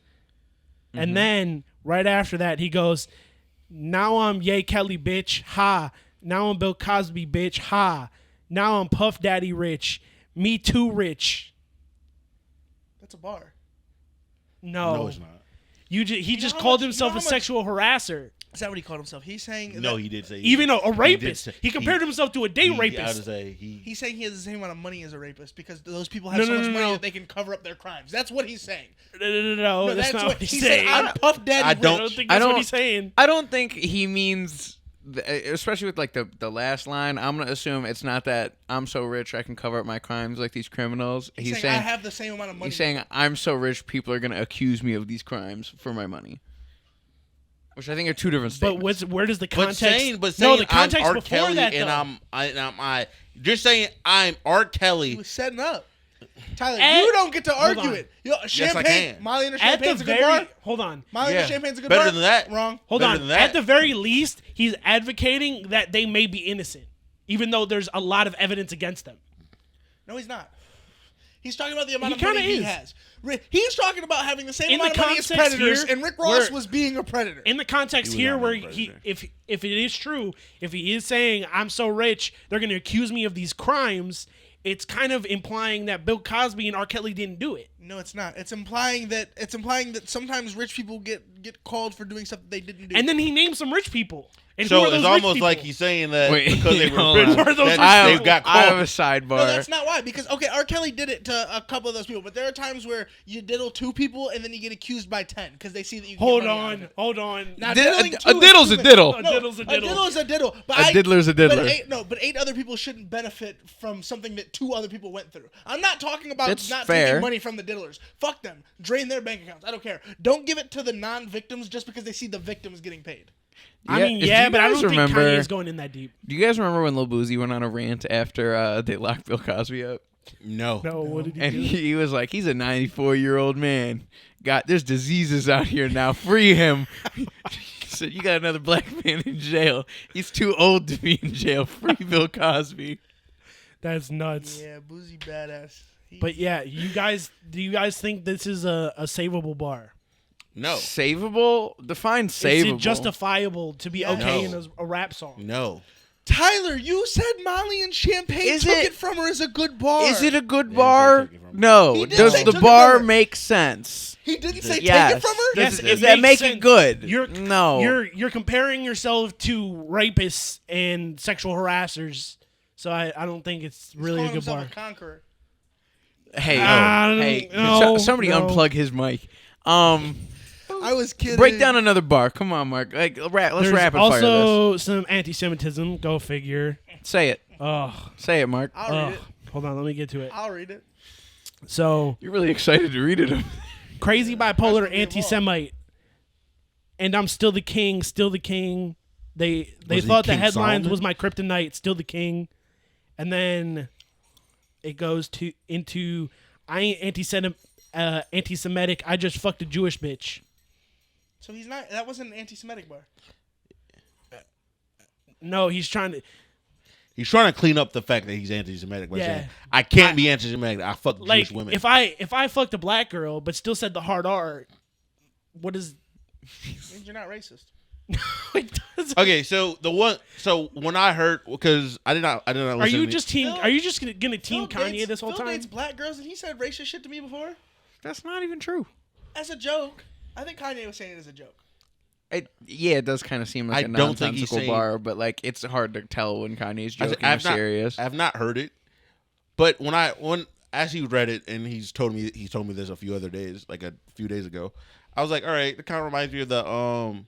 Mm-hmm. And then right after that, he goes, now I'm Ye Kelly bitch. Ha. Now I'm Bill Cosby bitch. Ha. Now I'm Puff Daddy rich. Me too rich. That's a bar. No, it's not. He just called himself a sexual harasser. Is that what he called himself? He's saying No, he did say Even a rapist. He, He compared himself to a date rapist. He's saying he has the same amount of money as a rapist because those people have so much money that they can cover up their crimes. That's what he's saying. No, that's not what he's saying. I'm Puff Daddy. I don't think that's what he's saying. I don't think he means, especially with like the last line. I'm gonna assume it's not that I'm so rich I can cover up my crimes like these criminals. He's saying I have the same amount of money. He's saying I'm so rich people are gonna accuse me of these crimes for my money. Which I think are two different statements. But where does the context? But saying the context I'm R. before Kelly that, and I just saying I'm R. Kelly. He was setting up. Tyler, you don't get to argue it. Champagne, Molly and the Champagne's a good bar. Hold on. Molly and the Champagne's a good bar. Better than that. Wrong. Hold on. At the very least, he's advocating that they may be innocent, even though there's a lot of evidence against them. No, he's not. He's talking about the amount of money he has. He's talking about having the same amount of money as predators, and Rick Ross was being a predator. In the context here, where if it is true, if he is saying I'm so rich, they're going to accuse me of these crimes. It's kind of implying that Bill Cosby and R. Kelly didn't do it. No, it's not. It's implying that sometimes rich people get called for doing stuff that they didn't do. And then he named some rich people. And so it's almost like he's saying that because they were rich, they got called. I have a sidebar. No, that's not why. Because R. Kelly did it to a couple of those people, but there are times where you diddle 2 people and then you get accused by 10 because they see that you. Hold on. Now, a diddle's a diddle. A diddle's a diddle. A diddle is a diddle. But a diddler's a diddler. But 8 other people shouldn't benefit from something that 2 other people went through. I'm not talking about taking money from the diddlers. Fuck them. Drain their bank accounts. I don't care. Don't give it to the non-victims just because they see the victims getting paid. But I don't think Kanye is going in that deep. Do you guys remember when Lil Boozy went on a rant after they locked Bill Cosby up? No. What did he do? And he was like, he's a 94-year-old man. There's diseases out here now. Free him. He said, you got another black man in jail. He's too old to be in jail. Free Bill Cosby. That's nuts. Yeah, Boozy badass. But yeah, do you guys think this is a savable bar? No. Savable? Define savable. Is it justifiable to be okay in a rap song? No. Tyler, you said Molly and Champagne took it from her as a good bar. Is it a good Yeah, he bar? said took it from her. No. He did Does say the took it bar from her. make sense? He didn't say Yes. take it from her? Yes, Does it that makes make sense. it good? You're no. You're comparing yourself to rapists and sexual harassers, so I don't think it's really a He's good calling bar. himself a conqueror. Hey, Hey, somebody no. unplug his mic. I was kidding. Break down another bar. Come on, Mark. Like, let's There's rapid fire this. also some anti-Semitism. Go figure. Say it. Oh, Say it, Mark. I'll read it. hold on, let me get to it. I'll read it. So, You're really excited to read it. crazy bipolar gonna be anti-Semite, and I'm still the king, still the king. They Was he thought the King headlines Solomon? was my kryptonite, still the king, and then it goes into I ain't anti-Semitic. I just fucked a Jewish bitch. So he's not. That wasn't an anti-Semitic bar. No, he's trying to He's trying to clean up the fact that he's anti-Semitic by Yeah. saying, I can't be anti-Semitic. I fuck like Jewish women. if I fucked a black girl but still said the hard R, what is? Means you're not racist. It doesn't- Okay, so when I heard, because I did not listen Are you to just Phil- Are you just gonna team Phil Kanye dates- this whole Phil time? dates black girls, and he said racist shit to me before That's not even true. as a joke. I think Kanye was saying it as a joke. It does kind of seem like I a don't think he's nonsensical saying- bar, but like it's hard to tell when Kanye's I- joking I've or not- serious. I've not heard it, but when as he read it, and he told me this a few other days, like a few days ago, I was like, all right, it kind of reminds me of the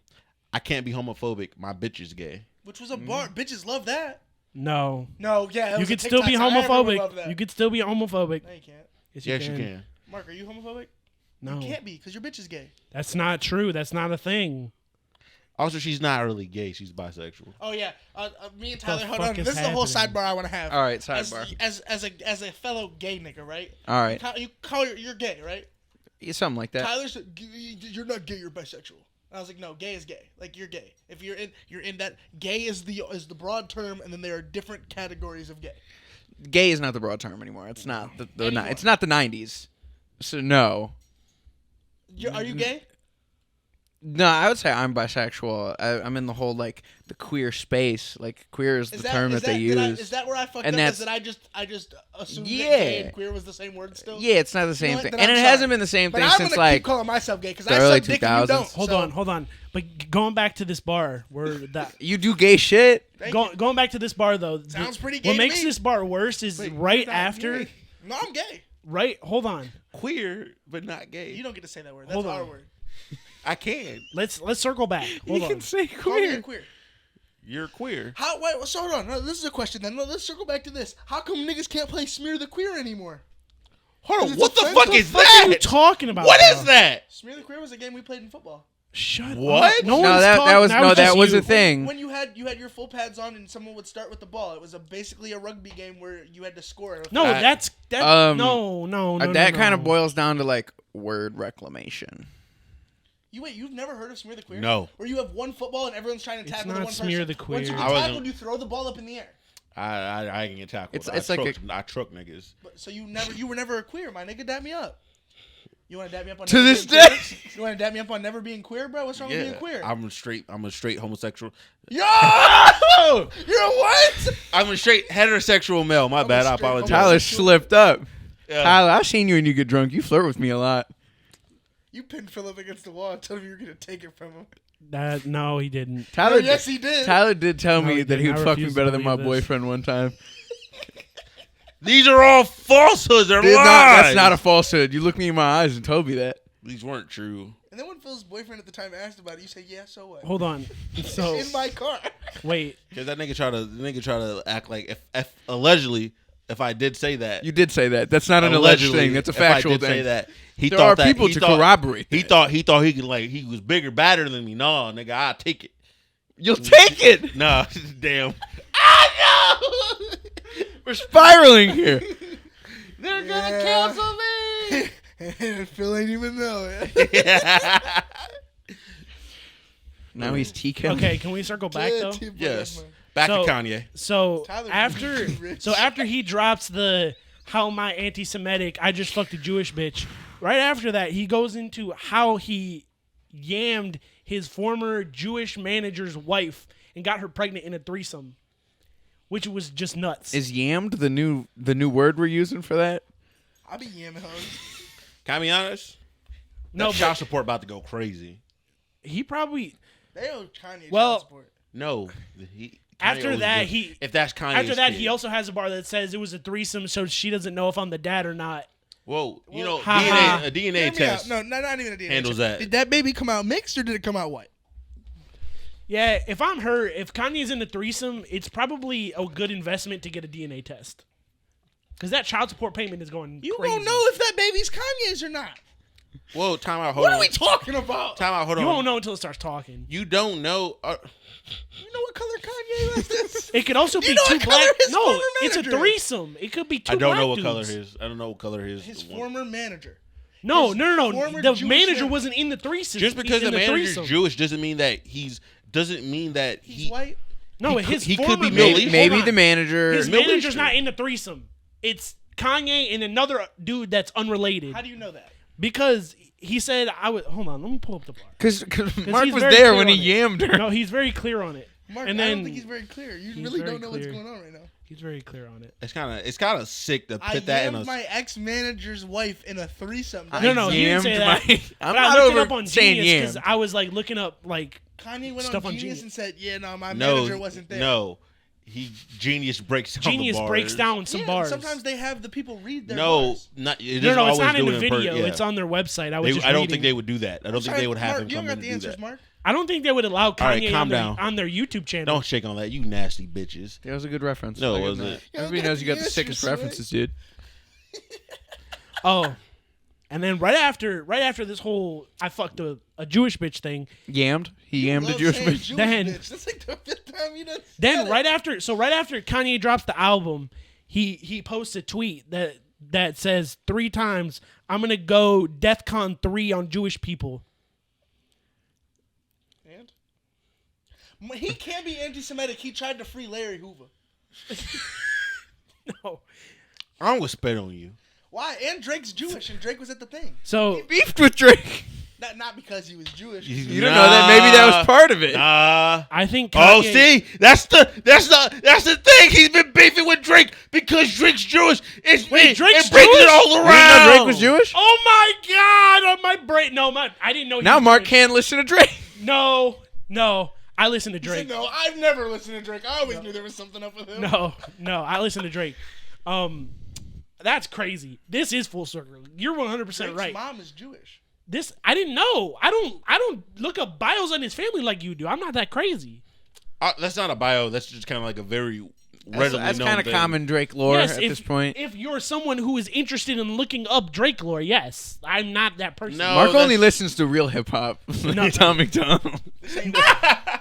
I can't be homophobic. My bitch is gay. Which was a bar. Bitches love that. No, No, yeah. That you was a could still be TikTok song. Everyone loved homophobic. that. You could still be homophobic. No, you can't. Yes, Yes, you can. Mark, are you homophobic? No, You can't be because your bitch is gay. that's not true. That's not a thing. Also, she's not really gay. She's bisexual. Oh yeah. Me and Tyler. Hold fuck on. is This is the whole happening? sidebar I want to have. All right, sidebar. As a fellow gay nigga, right? All right, You call you're gay, right? something like that. Tyler said you're not gay. You're bisexual. And I was like, no, gay is gay. Like you're gay. If you're in that, gay is the broad term, and then there are different categories of gay. Gay is not the broad term anymore. It's not Anymore. it's not the 90s. So no. Are you gay? No, I would say I'm bisexual. I'm in the whole like the queer space. Like queer is the term that they use. Is that where I fucked And up? Is that's- that I just assumed that Yeah. gay and queer was the same word still? Yeah, it's not the same what? thing, Then and I'm it sorry. hasn't been the same But thing I'm since gonna like keep calling myself gay because the I early suck dick and you 2000s. don't. Hold on. But going back to this bar, where that you do gay shit. going back to this bar though, Sounds pretty gay What to makes me. this bar worse is right after. No, I'm gay. Right, hold on. Queer, but not gay. You don't get to say that word. That's Hold our on. word. I can. Let's circle back. Hold You on. can say Call me a queer. queer. You're queer. How? Wait. So hold on. No, this is a question. Then let's circle back to this. How come niggas can't play Smear the Queer anymore? Hold on. It's What the offensive. fuck is What are you that? talking about? What bro? is that? Smear the Queer was a game we played in football. Shut What? up. No, one's that talking- was just that was you. a thing. When you had your full pads on and someone would start with the ball, it was basically a rugby game where you had to score. No, I- that's that. No. That kind of boils down to like word reclamation. You've never heard of Smear the Queer? No. Where you have one football and everyone's trying to It's tackle not the one Smear person. the Queer. Once you I get wasn't- tackled, you throw the ball up in the air. I can get tackled. It's I like truck niggas. But, so you were never a queer, my nigga. Dap me up. You want to dap me up on To never this being queer? day. You want to dap me up on never being queer, bro? What's wrong with being queer? I'm a straight homosexual. Yo! You're a what? I'm a straight heterosexual male. My bad. I straight apologize. Tyler slipped up. Yeah. Tyler, I've seen you when you get drunk. You flirt with me a lot. You pinned Philip against the wall and told him you were going to take it from him. No, he didn't. Tyler, Oh, yes, he did. Tyler did tell No, me he that he didn't. would I fuck me refuse to better than my believe this. boyfriend one time. These are all falsehoods. They're lies. That's not a falsehood. You looked me in my eyes and told me that. These weren't true. And then when Phil's boyfriend at the time asked about it, you said, yeah, so what? Hold on. So In my car. wait. Because that nigga try to act like if allegedly if I did say that. You did say that. That's not an alleged allegedly, thing. That's a if I factual did thing. say that. He There thought are that people he to thought- corroborate He that. thought he could he was bigger, badder than me. No, nigga, I'll take it. You'll take it. Nah, damn. We're spiraling here. They're gonna cancel me. And Phil ain't even know it. Now he's TK. Okay, can we circle back though? Yes. Back So- to Kanye. So Tyler after rich. after he drops the how am I anti-Semitic? I just fucked a Jewish bitch. Right after that, he goes into how he yammed his former Jewish manager's wife and got her pregnant in a threesome. which was just nuts. Is yammed the new word we're using for that? I be yamming hoes. Can I be honest? No, That child support about to go crazy. he probably They owe Kanye Well- child support. No, After Kanye that, owes he- if that's Kanye's after that kid. he also has a bar that says it was a threesome, so she doesn't know if I'm the dad or not. Whoa, you know, Ha ha. a DNA Hear me out. test. No, not even a DNA handles test. that. Did that baby come out mixed or did it come out white? Yeah, if I'm her, if Kanye's in the threesome, it's probably a good investment to get a DNA test. Because that child support payment is going You crazy. won't know if that baby's Kanye's or not. Whoa, time out. Hold What on. are we talking about? Time out. Hold on. You won't know until it starts talking. You don't know. You know what color Kanye is? It could also You be know two what color black. his No, former it's a manager is? threesome. It could be two I don't black know what dudes. color his. I don't know what color his. His former manager. No, his no. former The Jewish manager man. wasn't in the threesome. Just because in the manager's threesome. Jewish doesn't mean that he's He's white. No, he his could- he could former be Middle manager- Eastern. hold Maybe on. the manager. His Middle manager's Eastern. not in the threesome. It's Kanye and another dude that's unrelated. How do you know that? Because he said I would. Hold on, let me pull up the bar. Because Mark he's was very there clear when he on yammed her. No, he's very clear on it. Mark, And I then don't think he's very clear. You he's really very don't know what's clear. going on right now. He's very clear on it. It's kind of sick to I put that in yammed a. my ex-manager's wife in a threesome. No, he didn't say yammed that. I'm But I not looked it over up on saying Genius because yammed. I was like looking up like Kanye went Stuff on on Genius Genius. and said, "Yeah, no, my no, manager wasn't there." No, Genius breaks down Genius the bars. breaks down some Yeah, bars. Sometimes they have the people read their No, bars. not. It no, doesn't it's always not in do the it in video. yeah. It's on their website. I was just I don't reading. think they would do that. I don't think they would have Mark, him you come don't in got and the do answers, that. Mark. I don't think they would allow Kanye right, calm down. on their YouTube channel. Don't shake on that, you nasty bitches. That was a good reference. No, I'll it give him wasn't. that. You Everybody got knows you got the the answers, sickest right? references, dude. Oh, and then right after this whole I fucked a Jewish bitch thing. Yammed. He yammed a Love Jewish saying bitch. Jewish Then- bitch. That's like the fifth time you done said Then it. right after Kanye drops the album, he posts a tweet that says 3 times I'm gonna go DEFCON 3 on Jewish people. And? He can't be anti-Semitic. He tried to free Larry Hoover. No. I'm gonna spit on you. Why? And Drake's Jewish, and Drake was at the thing. So Beefed with Drake. Not because he was Jewish. You don't know that. Maybe that was part of it. I think Kanye, Oh, see, that's the thing. He's been beefing with Drake because Drake's Jewish. Drake's Drake's it brings Jewish? it all You didn't around. know Drake was Jewish? Oh my God! On my brain, no, I didn't know. He Now was Mark Jewish. can't listen to Drake. No, I listen to He said, Drake. no, I've never listened to Drake. I always knew there was something up with him. No, I listen to Drake. That's crazy. This is full circle. You're 100% Drake's right. mom is Jewish. This I didn't know. I don't look up bios on his family like you do. I'm not that crazy. That's not a bio. That's just kind of like a very readily That's known kind of thing. common Drake lore Yes, at this point. If you're someone who is interested in looking up Drake lore, yes, I'm not that person. No. Mark only that's- listens to real hip hop. Like Tom McDonald.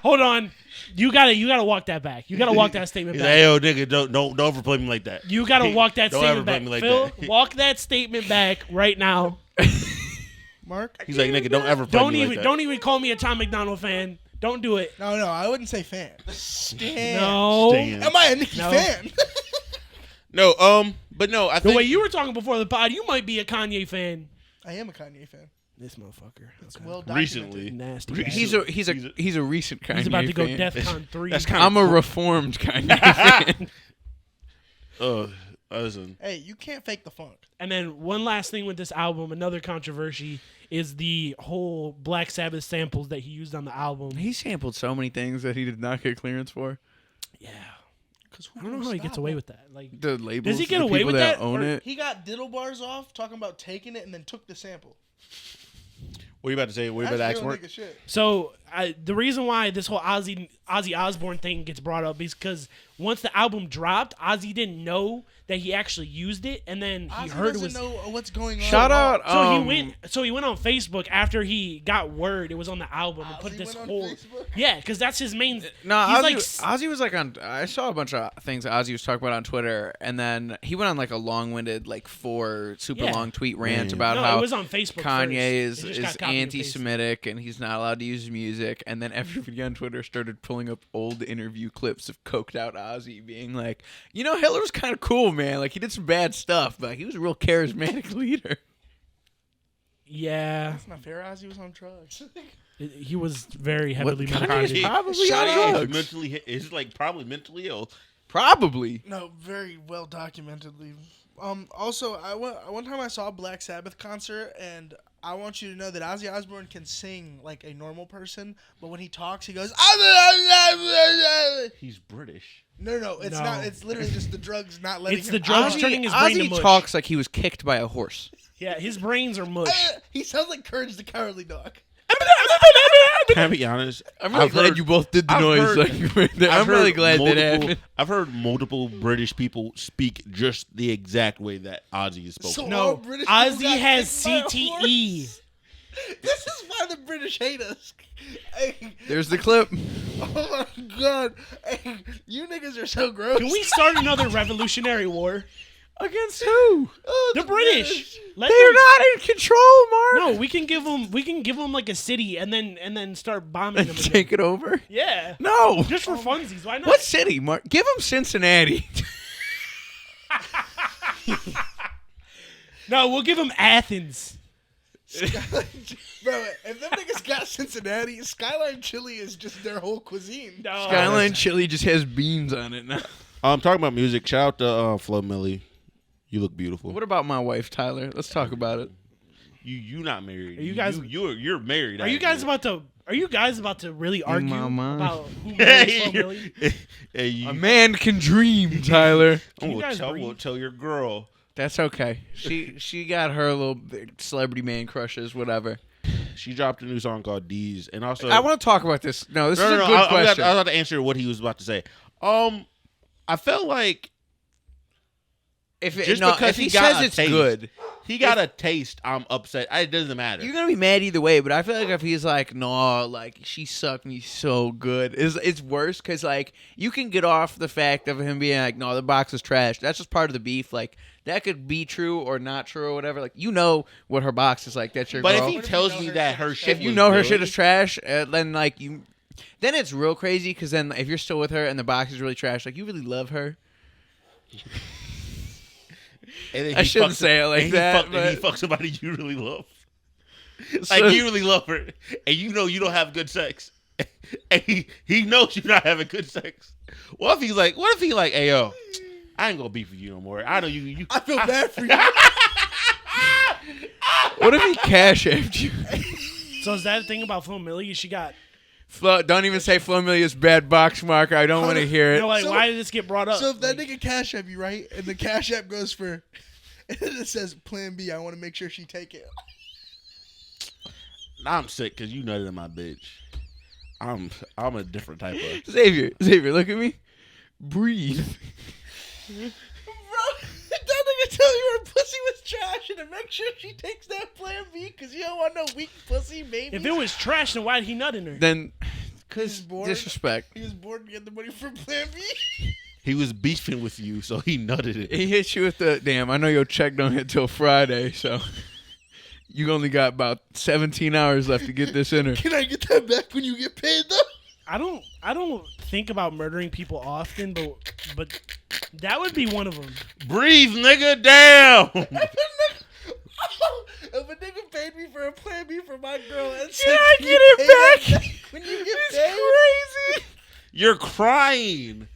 Hold on. You gotta walk that back. You gotta walk that statement He's back. like, hey, yo, nigga, don't overplay me like that. You gotta walk that Don't ever statement play back. me like Phil, that. walk that statement back right now. Mark? He's like, nigga, don't ever play me like that. Don't even call me a Tom McDonald fan. Don't do it. No, I wouldn't say fan. Stan. No. Stan. Am I a Nicki No. fan? No, but no, I The think way you were talking before the pod, you might be a Kanye fan. I am a Kanye fan. This motherfucker. Okay. Well recently. Nasty. Recently. bastard. He's a recent Kanye He's about to go fan. DEFCON 3. That's kind I'm a reformed Kanye fan. Listen. Hey, you can't fake the funk. And then one last thing with this album, another controversy is the whole Black Sabbath samples that he used on the album. He sampled so many things that he did not get clearance for. Yeah. Cause I don't know how he gets away with that. Like, The labels, he get the away people with that, own or- it. He got diddle bars off talking about taking it and then took the sample. What are you about to say? What are you about to That's ask real Mark? nigga shit. so the reason why this whole Ozzy Osbourne thing gets brought up is because once the album dropped, Ozzy didn't know that he actually used it, and then he Ozzy heard it doesn't was. know what's going on. Shout out. So he went on Facebook after he got word it was on the album and put Ozzy this went on whole Facebook? yeah, because that's his main. No, he's Ozzy was like on. I saw a bunch of things Ozzy was talking about on Twitter, and then he went on like a long-winded, like 4 super Yeah. long tweet rant Man. about No, how it was on Facebook. Kanye first. It just is got copied and pasted. anti-Semitic and he's not allowed to use music, and then everybody on Twitter started pulling up old interview clips of coked out Ozzy being like, you know, Hitler was kind of cool, man. Like he did some bad stuff, but he was a real charismatic leader. Yeah, That's not fair. Ozzy was on drugs. he was very heavily Kanye medicated. is probably Shout on out. drugs. He's like probably mentally ill. Probably. No, very well documentedly. Also, one time I saw a Black Sabbath concert, and I want you to know that Ozzy Osbourne can sing like a normal person, but when he talks, he goes. He's British. No, it's No. not. It's literally just the drugs not letting It's him. the drugs turning his brain to Ozzy mush. talks like he was kicked by a horse. Yeah, his brains are mush. He sounds like Courage the Cowardly Dog. Can I be honest? I'm really glad you both did the I've noise. heard- Like, right there. I'm I've really heard glad that multiple- happened. I've heard multiple British people speak just the exact way that Ozzy is spoken. So- all No, British people Ozzy got has kicked by a CTE. This is why the British hate us. Hey, There's the clip. oh my god, hey, you niggas are so gross. Can we start another revolutionary war? Against who? Oh, The British. Let They're them- not in control, Mark. No, we can give them like a city and then start bombing them. again. Take it over. Yeah. No. Just for funsies, why not? What city, Mark? Give them Cincinnati. No, we'll give them Athens. Bro, if them niggas got Cincinnati, Skyline Chili is just their whole cuisine. No. Skyline Chili just has beans on it now. Talking about music. Shout out to Flo Milli. You look beautiful. What about my wife, Tyler? Let's talk about it. You not married? Are you guys- You're married? Are you guys about to really argue my mind. about who marries Flo Milli? Hey, you, A man can dream, Tyler. I'm you gonna guys tell, breathe? we'll tell your girl. That's okay. She got her little celebrity man crushes, whatever. She dropped a new song called D's, and also I want to talk about this. No, this is a good I was question. about to answer what he was about to say. I felt like If just because he got says a it's taste, good, he got a taste. I'm upset. It doesn't matter. you're gonna be mad either way. But I feel like if he's like, no, like she sucked me so good, it's worse because like you can get off the fact of him being like, no, the box is trash. That's just part of the beef. Like that could be true or not true or whatever. Like you know what her box is like. That's your But girl. if he tells me that her shit, If you was know her good, shit is trash, then like you, then it's real crazy because then if you're still with her and the box is really trash, like you really love her. and then I he shouldn't fucks- say it like and that, He fucks but- somebody you really love. So- Like you really love her, and you know you don't have good sex, and he knows you're not having good sex. What if he like, hey yo, I ain't gonna beef with you no more. I know you. I feel bad for you. What if he cash apped you? So is that the thing about Flo Milli? She got Don't even say Flo Millia's bad box mark. I don't want to hear it. no, like So- why did this get brought up? So if that Like, nigga Cash App you, right, and the Cash App goes for, and it says Plan B, I want to make sure she take it. I'm sick because you nutted in my bitch. I'm a different type of. Xavier, look at me. Breathe. Bro, that nigga tell you her pussy was trash and to make sure she takes that Plan B because you don't want no weak pussy, baby. if it was trash, then why did he nut in her? Then, He's cause bored. disrespect. He was bored to get the money for Plan B. He was beefing with you, so he nutted it. He hit you with the damn. I know your check don't hit till Friday, so you only got about 17 hours left to get this in her. Can I get that back when you get paid, though? I don't think about murdering people often, but that would be one of them. Breathe, nigga, down. If a nigga paid me for a Plan B for my girl and said, Can I "Can get you it pay that back?" when you get It's paid?" crazy. You're crying.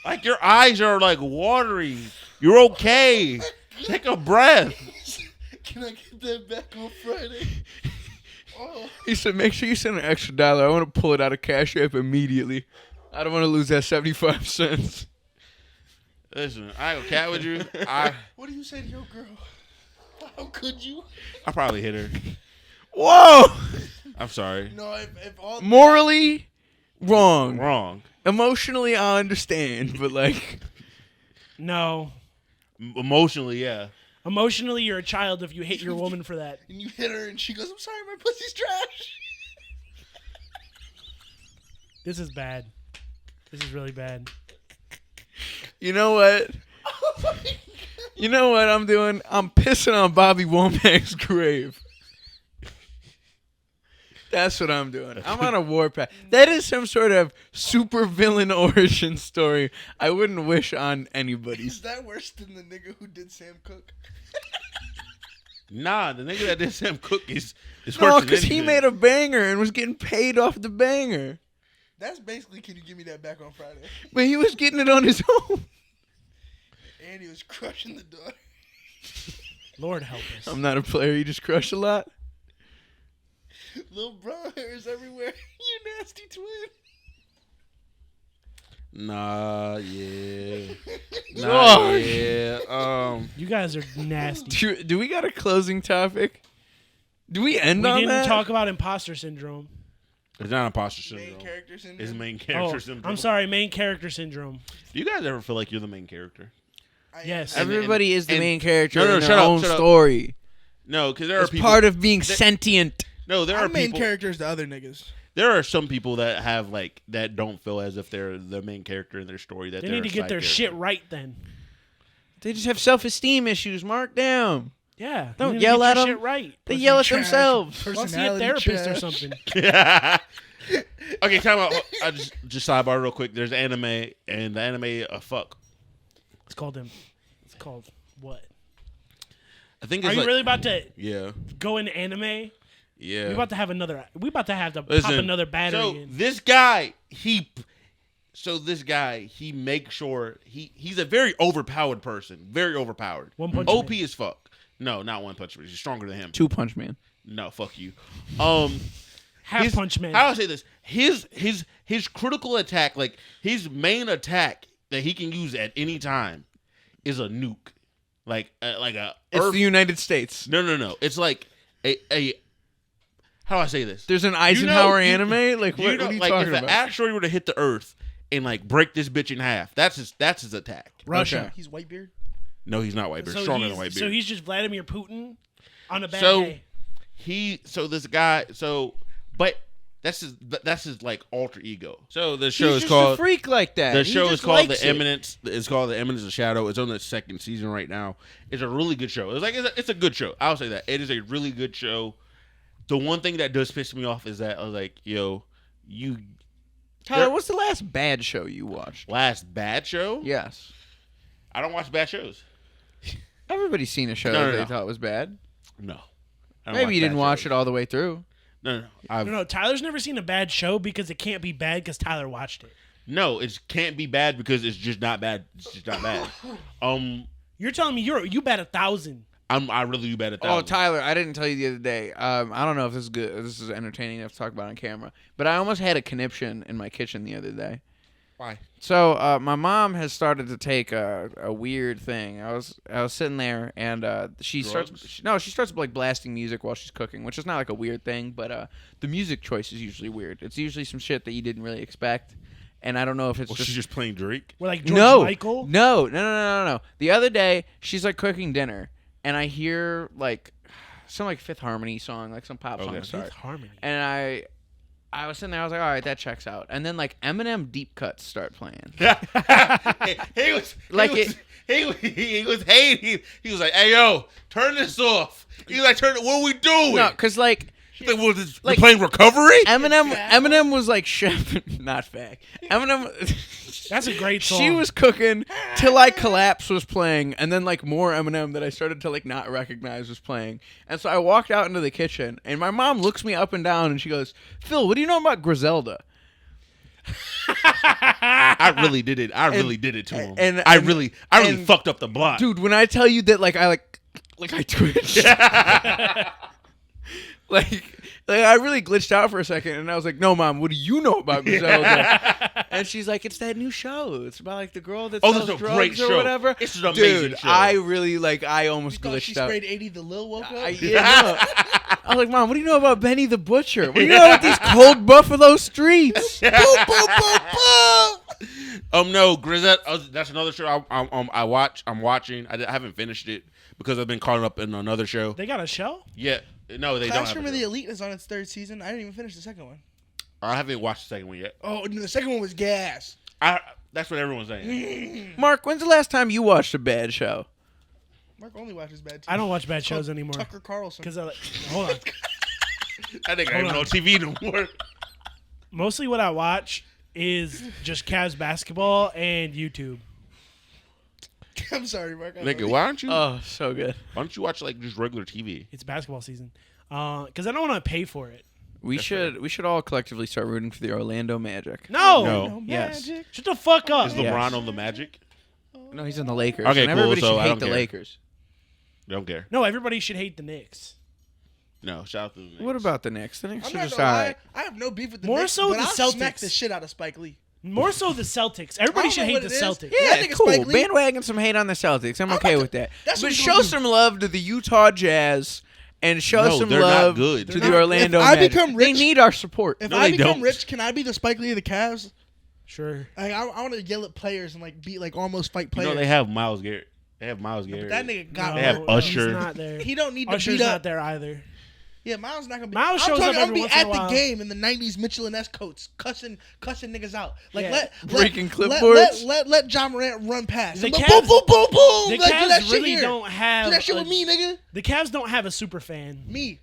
Like your eyes are like watering. You're okay. Take a breath. Can I get that back on Friday? Oh. He said, make sure you send an extra $1. I want to pull it out of Cash App immediately. I don't want to lose that 75 cents. Listen, I ain't gonna cat with you. What do you say to your girl? How could you? I probably hit her. Whoa! I'm sorry. No, if all Morally, wrong. Wrong. Emotionally, I understand, but like, No, Emotionally, yeah. emotionally, you're a child if you hate your woman for that. and you hit her and she goes, "I'm sorry, my pussy's trash." This is bad. This is really bad. you know what? You know what I'm doing? I'm pissing on Bobby Womack's grave. That's what I'm doing. I'm on a warpath. That is some sort of super villain origin story I wouldn't wish on anybody. Is that worse than the nigga who did Sam Cooke? Nah, the nigga that did Sam Cooke is No, worse than because he anything. made a banger and was getting paid off the banger. That's basically, can you give me that back on Friday? But he was getting it on his own. And he was crushing the daughter. Lord help us. I'm not a player. You just crush a lot. Little brothers everywhere. You nasty twin. Nah, yeah. Oh. Yeah. You guys are nasty. Do we got a closing topic? Do we end We on didn't that? talk about imposter syndrome. It's not imposter syndrome. Main character syndrome. It's main Oh, character syndrome. I'm sorry, main character syndrome. Do you guys ever feel like you're the main character? Yes. Everybody is the and- main character No, in their shut up, own shut up. story. No, because there are It's people. part of being sentient. No, there Our are main people. characters, the other niggas. There are some people that have like that don't feel as if they're the main character in their story. That They they're need to a get side their character. shit right then. They just have self-esteem issues. Mark down. Yeah. Don't you need to yell get at your 'em. shit right. They yell at trash. themselves. Go see a Personality therapist or trash. something. Okay, time out. I just sidebar real quick. There's anime, and the anime fuck. It's called him. It's called what? I think Are it's you like, really about to yeah, go in anime? yeah. We about to have another. We about to have to pop Listen, another battery So in. this guy, he makes sure he's a very overpowered person. Very overpowered. One Punch OP Man. as fuck. No, not One Punch Man. He's stronger than him. 2 Punch Man. No, fuck you. Half Punch Man. How do I say this? His critical attack, like his main attack that he can use at any time, is a nuke. Like a It's Earth. the United States. No. It's like a. How do I say this? There's an Eisenhower you- anime? Like, what are you like talking if about? an asteroid were to hit the Earth and like break this bitch in half, that's his attack. Russia. Okay. He's Whitebeard. No, he's not Whitebeard. So Stronger he's, than Whitebeard. so he's just Vladimir Putin on a bad So- day. this guy. But that's his like alter ego. So the show He's is just called a freak like that. The He show is just called likes The it. Eminence. It's called The Eminence of Shadow. It's on the second season right now. It's a really good show. It's a good show. I'll say that. It is a really good show. The one thing that does piss me off is that I was like, yo, Tyler, what's the last bad show you watched? last bad show? Yes. I don't watch bad shows. Everybody's seen a show No, that no, they no. thought was bad. No. I don't Maybe you bad didn't watch shows. it all the way through. No. I've, No, Tyler's never seen a bad show because it can't be bad because Tyler watched it. No, it can't be bad because it's just not bad. It's just not bad. You're telling me you bet 1,000. I really do bad at that. Oh, Tyler, I didn't tell you the other day. I don't know if this is good. If this is entertaining enough to talk about on camera, but I almost had a conniption in my kitchen the other day. Why? So my mom has started to take a weird thing. I was sitting there and she Drugs? starts like blasting music while she's cooking, which is not like a weird thing, but the music choice is usually weird. It's usually some shit that you didn't really expect, and I don't know if it's Well, she's just playing Drake. We're like George no, Michael. No. The other day she's like cooking dinner, and I hear like some like Fifth Harmony song, like some pop song Okay. start, Fifth Harmony. and I was sitting there. I was like, all right, that checks out. And then like Eminem deep cuts start playing. he was Like he was hating. He was like, "Hey yo, turn this off." He was like, "What are we doing?" No, because like He's like, "What is like- we're playing Recovery?" Eminem was like chef, not fact. Eminem. That's a great song. She was cooking till I Collapse was playing, and then like more Eminem that I started to like not recognize was playing. And so I walked out into the kitchen, and my mom looks me up and down, and she goes, "Phil, what do you know about Griselda?" I really did it. I really did it to him. and- I really and- fucked up the block. Dude, when I tell you that, like I twitched. Like I really glitched out for a second, and I was like, "No, Mom, what do you know about Griselda?" And she's like, "It's that new show. It's about like the girl that Oh, sells this is a drugs great or show. whatever." This is an amazing Dude, show. I almost Thought she glitched out. sprayed 80 the Lil woke up? Yeah, no. I was like, "Mom, what do you know about Benny the Butcher? What do you know about these cold Buffalo streets?" Boop, boop, boop, boop. No, Griselda. That's another show I watch. I'm watching. I haven't finished it because I've been caught up in another show. They got a show? Yeah, no, they Classroom don't. of Have the a show. Elite is on its 3rd season. I didn't even finish the 2nd one. I haven't watched the second one yet. Oh, no, the 2nd one was gas. That's what everyone's saying. Mark, when's the last time you watched a bad show? Mark only watches bad TV. I don't watch bad shows anymore. Tucker Carlson. Because hold on. I think I don't even know TV no more. Mostly what I watch is just Cavs basketball and YouTube. I'm sorry, Mark. Nigga, why don't you? Oh, so good. Why don't you watch like just regular TV? It's basketball season. Because I don't want to pay for it. We should all collectively start rooting for the Orlando Magic. No. Yes. Shut the fuck up. Is LeBron on the Magic? No, he's on the Lakers. Okay, and cool, everybody so should I hate don't the care. Lakers. Don't care. No, everybody should hate the Knicks. No, shout out to the Knicks. What about the Knicks? The Knicks I'm are not just gonna all lie. right. I have no beef with the More Knicks, so but the I'll smack Celtics. the shit out of Spike Lee. More so the Celtics. I Everybody don't should know hate what the it is. Celtics. Yeah, I Yeah, think it's cool. Spike Lee. Bandwagon some hate on the Celtics. I'm okay with that. that's what But he's show gonna do. some love to the Utah Jazz and show No, some they're not love good. to They're the not- Orlando if I Magic. become They rich- need our support. If No, I they become don't. rich, can I be the Spike Lee of the Cavs? Sure. Like, I want to yell at players and like beat like almost fight You players. know they have Miles Garrett. They have Miles Garrett. But that nigga got They have hurt. Usher. He's not there. He don't need to Usher's beat not up. there either. Yeah, Miles not gonna be. Miles I'm shows talking, up I'm every be once in at a the while. game in the '90s Mitchell and S coats, cussing niggas out. Like Yeah. Breaking clipboards. Let John Morant run past. The I'm like, Cavs- boom, boom, boom, boom. The Like, do that Cavs shit really here. don't have. Do that shit a- with me, nigga. The Cavs don't have a super fan. Me.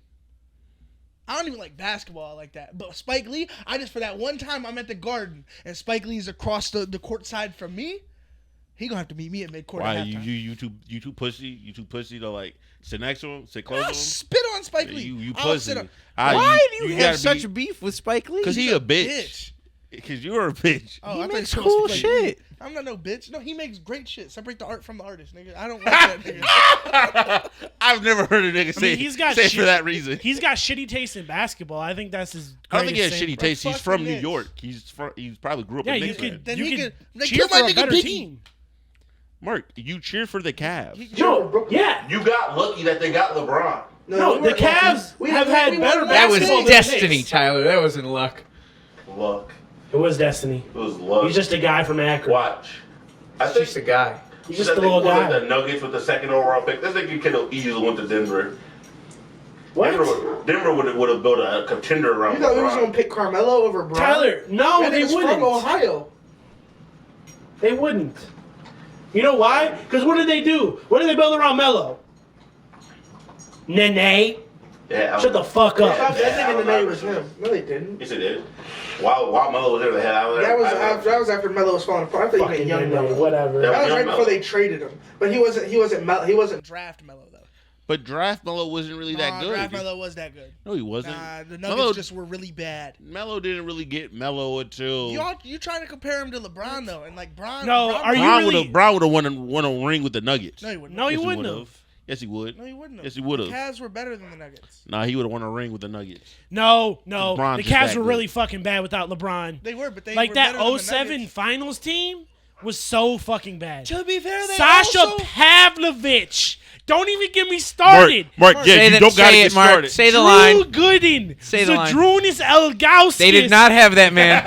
I don't even like basketball like that. But Spike Lee, I just for that one time I'm at the Garden and Spike Lee's across the court side from me. He gonna have to meet me at midcourt. Why at you halftime. you too pussy? You too pussy to like sit next to him, sit close I'll to him. spit on Spike Yeah, Lee. you I'll pussy. sit on- Why do you have gotta such beef with Spike Lee? Because he He's a bitch. Because you're a bitch. Oh, He I thought makes you were cool supposed to be like, shit. I'm not no bitch. No, he makes great shit. Separate the art from the artist, nigga. I don't like that nigga. I've never heard a nigga say, he's got say shit- for that reason. He's got shitty taste in basketball. I think that's his. I don't think he has greatest shitty thing. taste. He's fuck from the New Knicks. York. He's probably grew up Yeah, a you Knicks fan. could. Then You he could could- like, cheer kill for my a nigga better Biggie. team. Mark, you cheer for the Cavs. No, yeah. You got lucky that they got LeBron. No, the Cavs have had better That was basketball than the destiny, Knicks. Tyler. That wasn't luck. Luck. It was destiny. It was luck. He's just a guy from Akron. Watch. I He's think just a guy. He's just a little guy. The Nuggets with the second overall pick. This nigga could have easily went to Denver. What? Denver would have built a contender around You thought we was LeBron. gonna pick Carmelo over Bron? Tyler, no, That they nigga's wouldn't. from Ohio. They wouldn't. You know why? Because what did they do? What did they build around Melo? Nene. Yeah, Shut the fuck up. That nigga in the name was him. No, they didn't. Yes, it is. While Melo was there, they had. That was after Melo was falling apart. I thought you Fucking meant young Nene, Melo. whatever. Yeah. That was Young right Melo. before they traded him. But he wasn't draft Melo though. But draft Melo wasn't really that good. Draft Melo was that good. No, he wasn't. Nah, the Nuggets Melo, just were really bad. Melo didn't really get Melo until. You trying to compare him to LeBron though, and like Bron. No, Bron, are you Bron really- would have won a ring with the Nuggets. No, he wouldn't. No, he Yes, wouldn't would've. have. Yes, he would. No, he wouldn't have. Yes, he would The have. Cavs were better than the Nuggets. Nah, he would have won a ring with the Nuggets. No. LeBron's The just Cavs that were good. really fucking bad without LeBron. They were, but they Like were that better than the 07 Nuggets. finals team was so fucking bad. To be fair, they Sasha also, Pavlovich. Don't even get me started. Mark, yeah, Say you the- don't gotta say get it, Mark. started. Say the Drew line. Gooden. Say the line. Zadrunas Elgauskas. They did not have that man.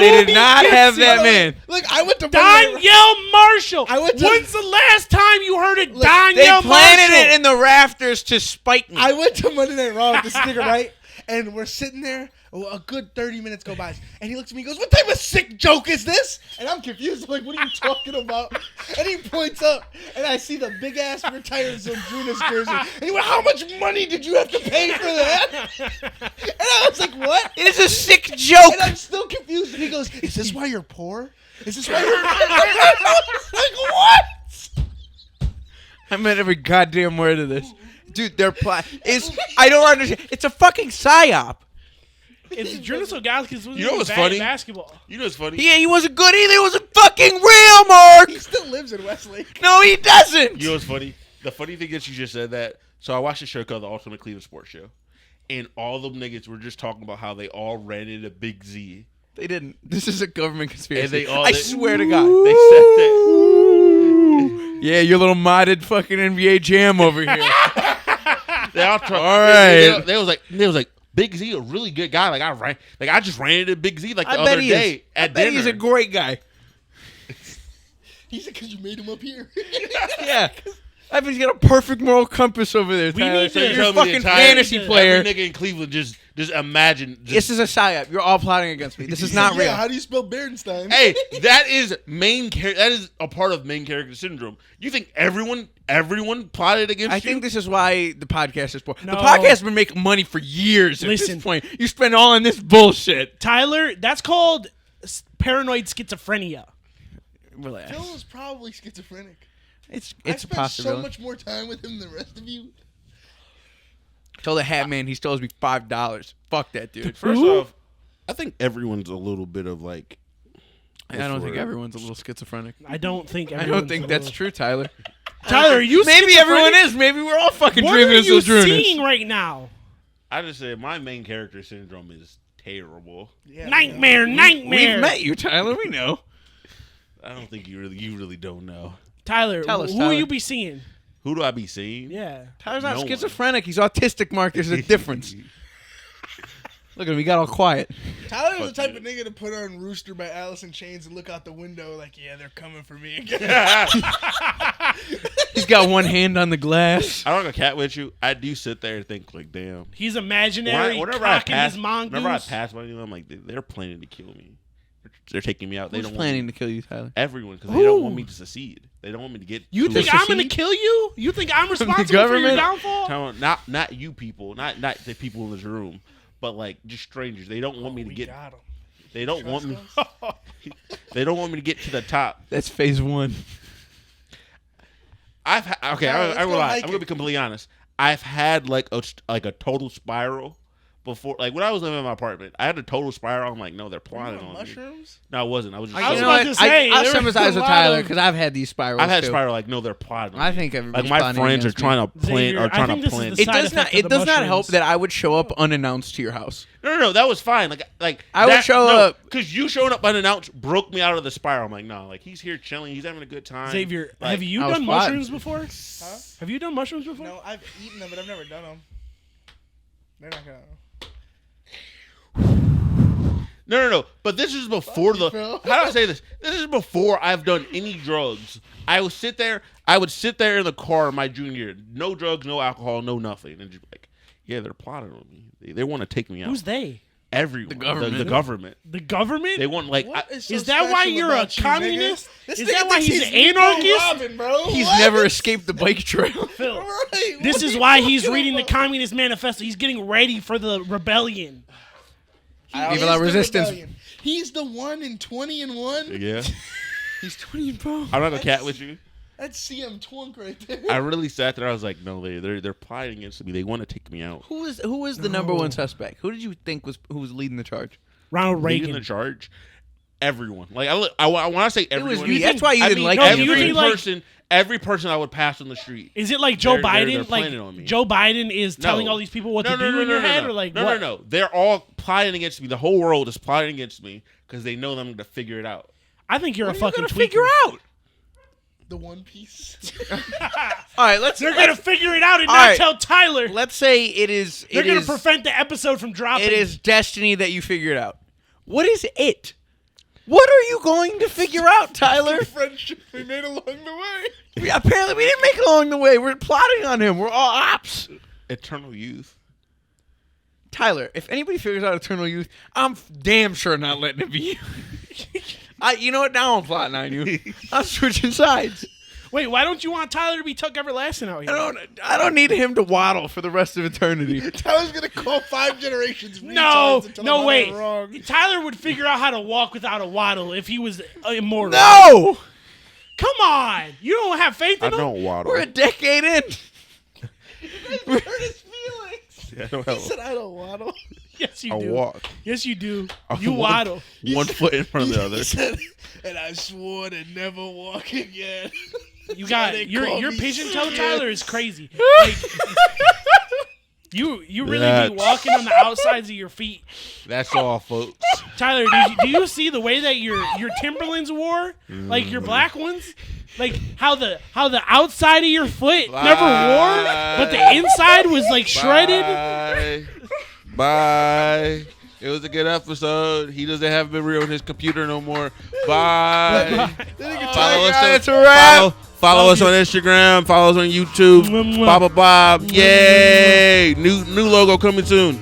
They did not have that man. Look, I went to Monday Night Danielle Marshall. I went to- When's the last time you heard of They Danielle planted Marshall? it in the rafters to spike me. I went to Monday Night Raw with this nigga, right? And we're sitting there, a good 30 minutes go by, and he looks at me and goes, "What type of sick joke is this?" And I'm confused. I'm like, "What are you talking about?" And he points up, and I see the big-ass retired Zadrunas jersey. And he went, "How much money did you have to pay for that?" And I was like, "What?" It is a sick joke. And I'm still confused. And he goes, "Is this why you're poor? Is this why you're poor?" I was like, "What?" I meant every goddamn word of this. Dude, their plot is... I don't understand. It's a fucking psyop. It's Zadrunas Elgauskas was You know what's bad funny? at basketball. You know what's funny? Yeah, he wasn't good either. He wasn't fucking real, Mark. He still lives in Westlake. No, he doesn't. You know what's funny? The funny thing is you just said that. So I watched a show called The Ultimate Cleveland Sports Show. And all them niggas were just talking about how they all ran into Big Z. They didn't. This is a government conspiracy. And they all- I they- swear to God. They said that. Yeah, your little modded fucking NBA jam over here. They all talk, All right. They was like Big Z a really good guy. I just ran into Big Z like the I other bet he day is. at I bet dinner. he's a great guy. He said, "Because you made him up here." Yeah. I bet he's got a perfect moral compass over there, We Tyler. need to- You're Tell a me the fucking entire- fantasy every player. Every nigga in Cleveland just imagine. This is a psyop. You're all plotting against me. This is not Yeah, real. how do you spell Berenstein? Hey, that is that is a part of main character syndrome. You think everyone plotted against I you? think this is why the podcast is poor. No. The podcast has been making money for years at Listen. this point. You spend all on this bullshit. Tyler, that's called paranoid schizophrenia. Relax. Phil is probably schizophrenic. It's I a spent possibility. so much more time with him than the rest of you. Told the hat man he stole me $5. Fuck that dude. First off, I think everyone's a little bit of like. I don't think everyone's a little schizophrenic. I don't think. I don't think that's true, Tyler. Tyler, are you Maybe schizophrenic? everyone is. Maybe we're all fucking What dreaming are of you Sojourners. seeing right now? I just said my main character syndrome is terrible. Yeah, Nightmare. We've met you, Tyler. We know. I don't think you really don't know. Tyler, Tell us, who Tyler. will you be seeing? Who do I be seeing? Yeah. Tyler's not No one. schizophrenic. He's autistic, Mark. There's a difference. Look at him. He got all quiet. Tyler's the Fuck type you. of nigga to put on Rooster by Alice in Chains and look out the window like, yeah, they're coming for me again. He's got one hand on the glass. I don't go cat with you. I do sit there and think like, damn. He's imaginary, Whenever I cocking pass, his mongoose. whenever I pass by them, I'm like, they're planning to kill me. They're taking me out. They Who's don't planning want to kill you, Tyler? me, everyone because they don't want Who? me to succeed. They don't want me to get. You to think a- I'm going to kill you? You think I'm responsible for your government? downfall? Tell them, not you people, not the people in this room, but like just strangers. They don't want me to We get. got him. They don't want me. Trust us? They don't want me to get to the top. That's phase one. Okay. Alright, I let's will go lie. I'm hiking. gonna be completely honest. I've had like a total spiral before. Like when I was living in my apartment, I had a total spiral. I'm like, no, they're plotting on me. Mushrooms? No, I wasn't. I was just. I was You about know to what? say, I'll there was sympathize a with lot Tyler of- because I've had these spirals. I've had too. spiral. Like no, they're plotting. On I me. think everybody's like my plotting friends are against me. trying to plan Xavier, or I trying think to this is plan. the It side does effect not. of It the does not help mushrooms. that I would show up unannounced to your house. No, that was fine. Like I would show up- because you showing up unannounced broke me out of the spiral. I'm like, no, like he's here chilling. He's having a good time. Xavier, Like, have you I was done plotting. mushrooms before? Huh? Have you done mushrooms before? No, I've eaten them, but I've never done them. They're not gonna. No. But this is before Fuck you, the. Phil. How do I say this? This is before I've done any drugs. I would sit there in the car my junior year. No drugs, no alcohol, no nothing. And just be like, yeah, they're plotting on me. They want to take me out. Who's they? Everyone. The government. The government. The government? They want like. What so is that why special you're a about you, nigga? communist? This Is nigga that why thinks he's an Nico anarchist? Robin, bro. He's What? never escaped the bike trail. Phil, Right, this what is are why you he's talking reading the about? Communist Manifesto. He's getting ready for the rebellion. He Viva is la the resistance. rebellion. He's the 1 in 20 and 1. Yeah. He's 20 and 12. I'm not gonna cat with you. That's CM Twunk right there. I really sat there. I was like, no, they're plotting against me. They want to take me out. Who is the number one suspect? Who did you think who was leading the charge? Ronald Leading Reagan. the charge. Everyone. Like I want to say everyone. was me. That's why you I didn't mean, like No, him. you every think, like- person. Every person I would pass on the street. Is it like Joe They're Biden? planning on me. Like Joe Biden is telling No. all these people what No, to do in your head, or like what? No. They're all plotting against me. The whole world is plotting against me because they know I'm going to figure it out. I think you're What a are you fucking gonna tweaker. figure out? The One Piece. All right, let's. They're gonna figure it out and All not right. tell Tyler. Let's say it is. They're It gonna is. prevent the episode from dropping. It is destiny that you figure it out. What is it? What are you going to figure out, Tyler? Friendship we made along the way. Apparently, we didn't make it along the way. We're plotting on him. We're all ops. Eternal youth. Tyler, if anybody figures out Eternal Youth, I'm damn sure not letting it be you. You know what? Now I'm plotting on you. I'm switching sides. Wait, why don't you want Tyler to be Tuck Everlasting out here? I don't need him to waddle for the rest of eternity. Tyler's gonna call 5 generations. No, retards until no, I'm wait. wrong. Tyler would figure out how to walk without a waddle if he was immortal. No! Come on, you don't have faith I in him. don't waddle. We're a decade in. Hurt his feelings. I don't He have said I don't waddle. Yes, you I do. walk. Yes, you do. I You walk waddle. one foot in front of the He other. said, and I swore to never walk again. You got They your call me pigeon toe shit. Tyler is crazy. Like, you really That's- be walking on the outsides of your feet. That's all, folks. Tyler, do you see the way that your Timberlands wore? Like your black ones? Like how the outside of your foot never wore, but the inside was like shredded? Bye. Bye. It was a good episode. He doesn't have memory on his computer no more. Bye. Follow us. It's a wrap. Follow us on Instagram. Follow us on YouTube. Mwah, mwah. Bob. Yay! New logo coming soon.